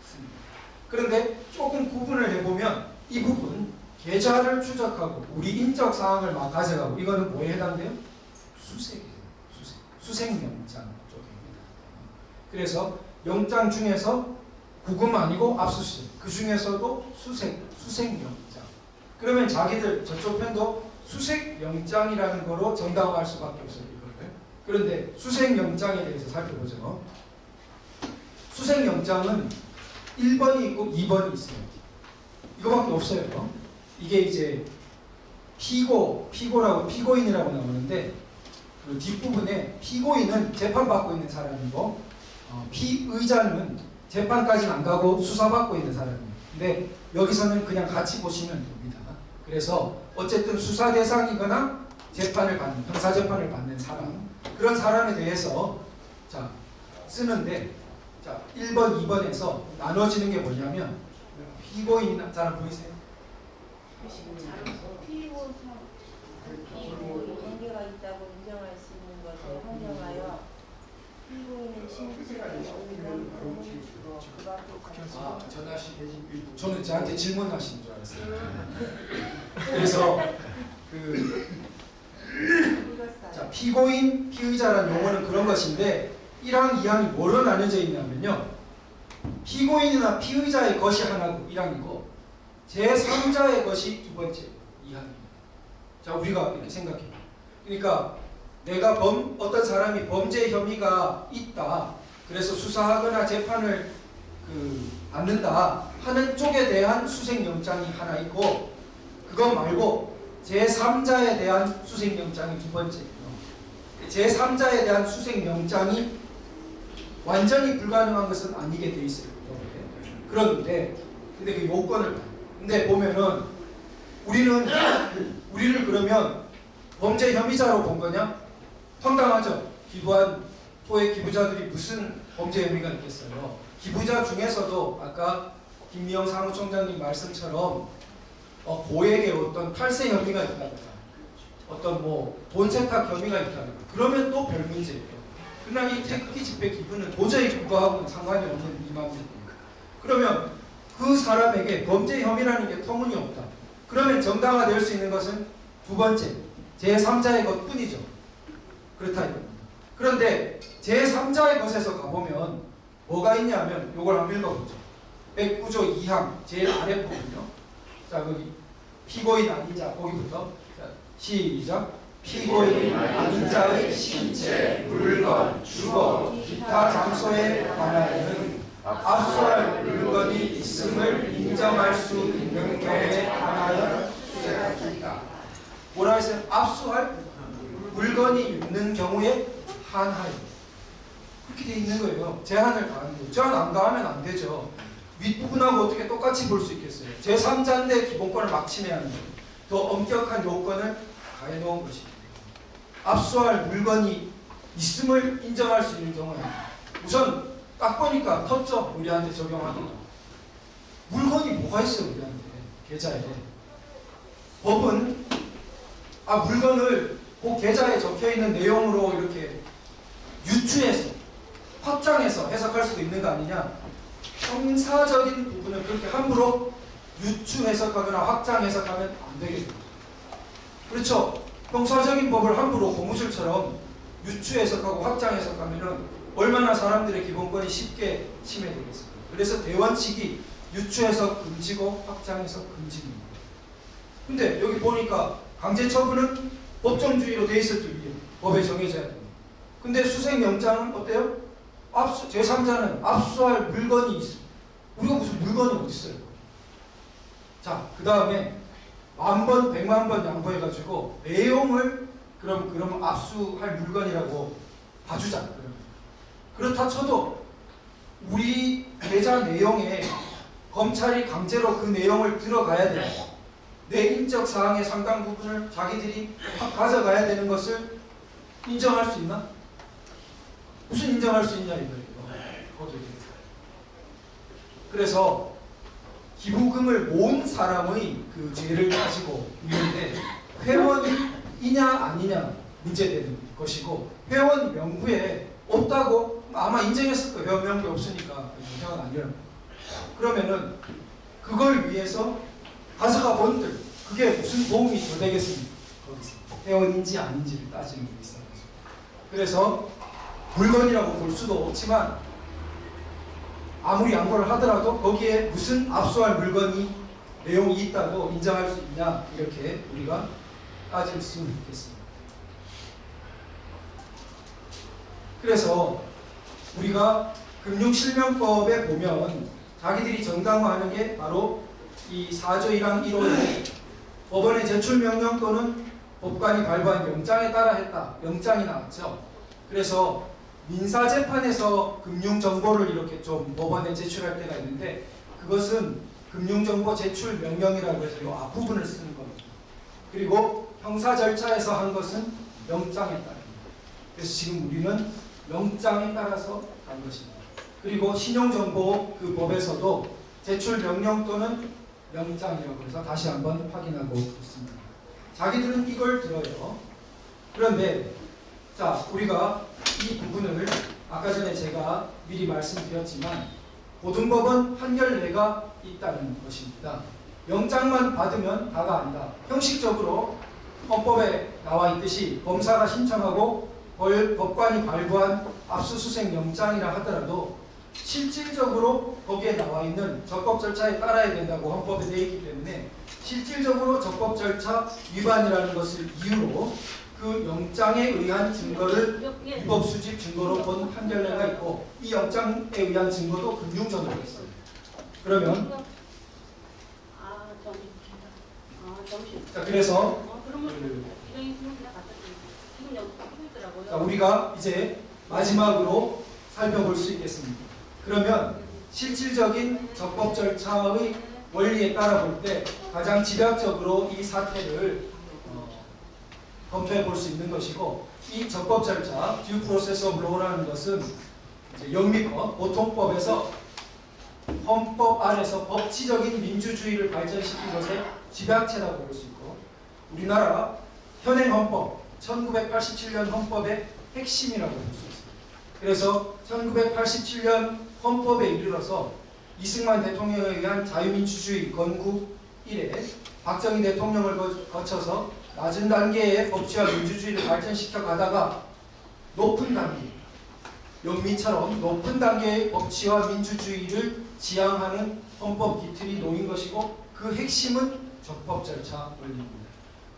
씁니다. 그런데 조금 구분을 해보면 이 부분 계좌를 추적하고 우리 인적 사항을 막 가져가고 이거는 뭐에 해당돼요? 수색이에요. 수색영장 쪽입니다. 그래서 영장 중에서 구금 아니고 압수수색. 그 중에서도 수색영장. 그러면 자기들 저쪽 편도 수색영장이라는 거로 정당화할 수밖에 없어요. 이거를. 그런데 수색영장에 대해서 살펴보죠. 수색영장은 1번이 있고 2번이 있어요. 이거밖에 없어요. 이게 이제 피고라고 피고인이라고 나오는데 그 뒷부분에 피고인은 재판받고 있는 사람이고 피의자는 재판까지는 안 가고 수사받고 있는 사람이에요. 근데 여기서는 그냥 같이 보시면 됩니다. 그래서 어쨌든 수사 대상이거나 재판을 받는 형사재판을 받는 사람 그런 사람에 대해서 자 쓰는데 자 1번, 2번에서 나눠지는 게 뭐냐면 피고인이나 잘 보이세요? 피고 관계가 있다고 인정할 수 있는 것에 한정하여 피고인은 신체가 없는 그 밖에 전하시 저는 저한테 질문하시는 줄 알았어요. 그래서 자 피고인, 피의자라는 용어는 그런 것인데 1항, 2항이 뭐로 나눠져 있냐면요. 피고인이나 피의자의 것이 하나고 1항이고 제3자의 것이 두 번째 2항입니다. 자 우리가 이렇게 생각해요. 그러니까 내가 어떤 사람이 범죄 혐의가 있다. 그래서 수사하거나 재판을 받는다 하는 쪽에 대한 수색영장이 하나 있고 그것 말고 제3자에 대한 수색영장이 두 번째예요. 제3자에 대한 수색영장이 완전히 불가능한 것은 아니게 돼 있어요. 그런데 근데 그 요건을 봐요. 근데 보면은 우리를 그러면 범죄 혐의자로 본 거냐? 황당하죠. 기부한 소액 기부자들이 무슨 범죄 혐의가 있겠어요. 기부자 중에서도 아까 김미영 사무총장님 말씀처럼 고액의 어떤 탈세 혐의가 있다거나 어떤 돈 세탁 혐의가 있다거나 그러면 또 별 문제예요. 그러나 이 태극기 집회 기부는 도저히 그거하고는 상관이 없는 이만입니다. 그러면 그 사람에게 범죄 혐의라는 게 터무니없다. 그러면 정당화될 수 있는 것은 두 번째 제3자의 것뿐이죠. 그렇다 이겁니다. 그런데 제3자의 것에서 가보면 뭐가 있냐면 이걸 한번 읽어보죠. 109조 2항 제일 아래 부분이요. 자 거기 피고인 아닌 자 거기부터 자, 시작. 피고인 아닌 자의 신체, 물건, 주거, 기타 장소에 관하여는 압수할 물건이 있음을 인정할 수 있는 경우에 관하여 수색하겠다. 뭐라 했어요? 압수할 물건이 있는 경우에 한하여. 그렇게 돼 있는 거예요. 제한을 가하는 거예요. 제한 안 가하면 안 되죠. 윗부분하고 어떻게 똑같이 볼 수 있겠어요? 제3자인데 기본권을 막 침해하는 거예요. 더 엄격한 요건을 가해 놓은 것입니다. 압수할 물건이 있음을 인정할 수 있는 경우에 우선 딱 보니까 텄죠. 우리한테 적용하기도. 물건이 뭐가 있어요? 우리한테 계좌에. 법은 물건을 그 계좌에 적혀있는 내용으로 이렇게 유추해서 확장해서 해석할 수도 있는 거 아니냐. 형사적인 부분을 그렇게 함부로 유추 해석하거나 확장 해석하면 안 되겠죠. 그렇죠. 형사적인 법을 함부로 고무줄처럼 유추 해석하고 확장 해석하면은 얼마나 사람들의 기본권이 쉽게 침해되겠어요. 그래서 대원칙이 유추 해석 금지고 확장 해석 금지입니다. 근데 여기 보니까 강제처분은 법정주의로 돼 있을 줄이에요. 법에 정해져야 됩니다. 근데 수색영장은 어때요? 제3자는 압수할 물건이 있어. 우리가 무슨 물건이 어디 있어요? 자, 그 다음에 10,000번, 1,000,000번 양보해가지고 내용을 그럼 압수할 물건이라고 봐주자. 그렇다 쳐도 우리 계좌 내용에 검찰이 강제로 그 내용을 들어가야 돼요. 내인적 사항의 상당 부분을 자기들이 확 가져가야 되는 것을 인정할 수 있나? 무슨 인정할 수 있냐 이거예요. 그래서 기부금을 모은 사람의 그 죄를 가지고 있는데 회원이냐 아니냐 문제되는 것이고 회원 명부에 없다고 아마 인정했을 거예요. 회원 명부에 없으니까 회원 아니라고. 그러면은 그걸 위해서 가져가 본들 그게 무슨 도움이 더 되겠습니까? 거기서 회원인지 아닌지를 따지는 게 있어요. 그래서 물건이라고 볼 수도 없지만 아무리 양보를 하더라도 거기에 무슨 압수할 물건이 내용이 있다고 인정할 수 있냐, 이렇게 우리가 따질 수 있겠습니다. 그래서 우리가 금융실명법에 보면 자기들이 정당화하는 게 바로 이 4조 1항 1호에 법원의 제출명령 또는 법관이 발부한 영장에 따라 했다. 영장이 나왔죠. 그래서 민사재판에서 금융정보를 이렇게 좀 법원에 제출할 때가 있는데, 그것은 금융정보 제출 명령이라고 해서 이 앞부분을 쓰는 겁니다. 그리고 형사 절차에서 한 것은 영장에 따릅니다. 그래서 지금 우리는 영장에 따라서 간 것입니다. 그리고 신용정보 그 법에서도 제출 명령 또는 영장이라고 해서 다시 한번 확인하고 있습니다. 자기들은 이걸 들어요. 그런데 자, 우리가 이 부분을 아까 전에 제가 미리 말씀드렸지만 고등법원 판결례가 있다는 것입니다. 영장만 받으면 다가 아니다. 형식적으로 헌법에 나와 있듯이 검사가 신청하고 법관이 발부한 압수수색 영장이라 하더라도 실질적으로 거기에 나와 있는 적법 절차에 따라야 된다고 헌법에 되어 있기 때문에 실질적으로 적법 절차 위반이라는 것을 이유로 그 영장에 의한 증거를 위법 수집 증거로 본 판결례가 있고, 이 영장에 의한 증거도 금융적으로 있어요. 그러면 자, 그래서 자, 우리가 이제 마지막으로 살펴볼 수 있겠습니다. 그러면 실질적인 적법 절차의 원리에 따라 볼 때 가장 집약적으로 이 사태를 검토해 볼 수 있는 것이고, 이 적법 절차, due process of law라는 것은 이제 영미법, 보통법에서 헌법 안에서 법치적인 민주주의를 발전시킨 것의 집약체라고 볼 수 있고, 우리나라 현행 헌법, 1987년 헌법의 핵심이라고 볼 수 있습니다. 그래서 1987년 헌법에 이르러서 이승만 대통령에 의한 자유민주주의 건국 이래 박정희 대통령을 거쳐서 낮은 단계의 법치와 민주주의를 발전시켜 가다가 높은 단계, 영미처럼 높은 단계의 법치와 민주주의를 지향하는 헌법 기틀이 놓인 것이고, 그 핵심은 적법 절차 원리입니다.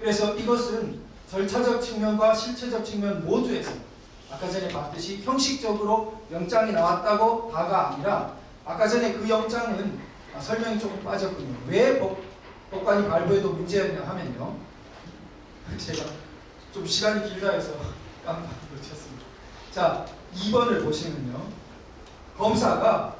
그래서 이것은 절차적 측면과 실체적 측면 모두에서 아까 전에 봤듯이 형식적으로 영장이 나왔다고 다가 아니라, 아까 전에 그 영장은 설명이 조금 빠졌군요. 왜 법관이 발부해도 문제였냐 하면요, 제가 좀 시간이 길다 해서 깜빡 놓쳤습니다. 자, 2번을 보시면요, 검사가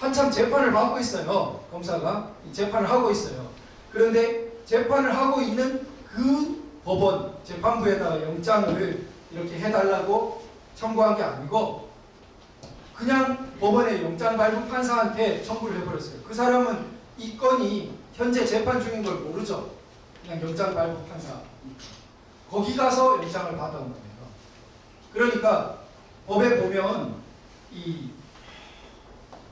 한참 재판을 받고 있어요. 검사가 재판을 하고 있어요. 그런데 재판을 하고 있는 그 법원 재판부에다가 영장을 이렇게 해달라고 청구한 게 아니고 그냥 법원의 영장 발부 판사한테 청구를 해버렸어요. 그 사람은 이 건이 현재 재판 중인 걸 모르죠. 그냥 영장 발부 판사. 거기 가서 영장을 받아온 겁니다. 그러니까 법에 보면 이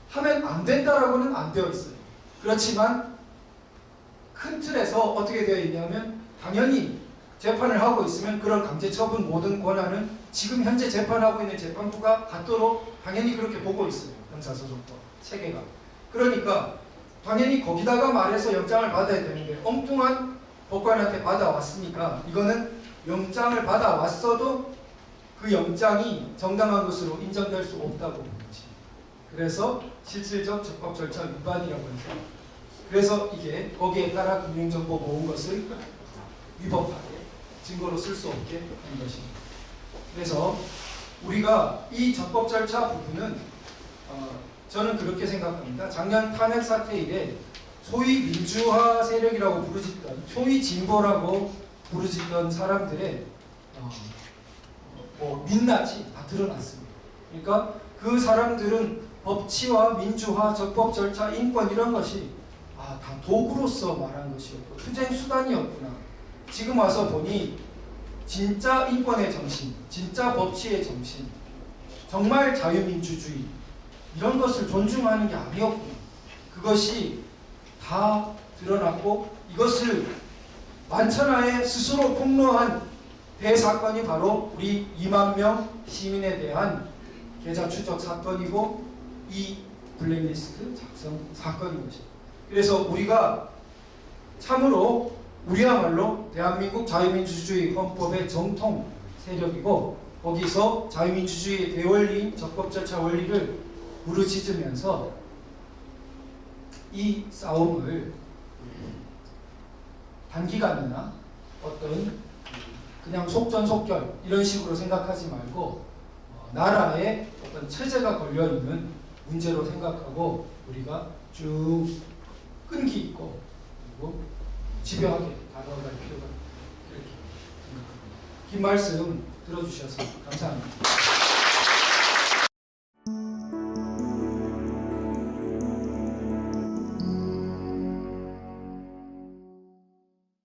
하면 안 된다라고는 안 되어 있어요. 그렇지만 큰 틀에서 어떻게 되어 있냐면, 당연히 재판을 하고 있으면 그런 강제처분 모든 권한은 지금 현재 재판하고 있는 재판부가 갖도록 당연히 그렇게 보고 있어요. 형사소송법 체계가. 그러니까 당연히 거기다가 말해서 영장을 받아야 되는데 엉뚱한 법관한테 받아왔으니까 이거는 영장을 받아왔어도 그 영장이 정당한 것으로 인정될 수 없다고 보는 거지. 그래서 실질적 적법 절차 위반이라고 해서, 그래서 이게 거기에 따라 금융정보 모은 것을 위법하게 증거로 쓸 수 없게 한 것입니다. 그래서 우리가 이 적법 절차 부분은 저는 그렇게 생각합니다. 작년 탄핵 사태 이래 소위 민주화 세력이라고 부르짖던, 소위 진보라고 부르짖던 사람들의 민낯이 다 드러났습니다. 그러니까 그 사람들은 법치와 민주화, 적법 절차, 인권 이런 것이 다 도구로서 말한 것이었고 투쟁 수단이었구나. 지금 와서 보니 진짜 인권의 정신, 진짜 법치의 정신, 정말 자유민주주의 이런 것을 존중하는 게 아니었구나. 그것이 다 드러났고, 이것을 만천하에 스스로 폭로한 대사건이 바로 우리 2만 명 시민에 대한 계좌 추적 사건이고, 이 블랙리스트 작성 사건인 것입니다. 그래서 우리가 참으로 우리야말로 대한민국 자유민주주의 헌법의 정통 세력이고 거기서 자유민주주의의 대원리인 적법 절차 원리를 부르짖으면서 이 싸움을 단기간이나 어떤 그냥 속전속결 이런 식으로 생각하지 말고 나라에 어떤 체제가 걸려있는 문제로 생각하고 우리가 쭉 끈기 있고 그리고 집요하게 다가갈 필요가 이렇게 생각합니다. 긴 말씀 들어주셔서 감사합니다.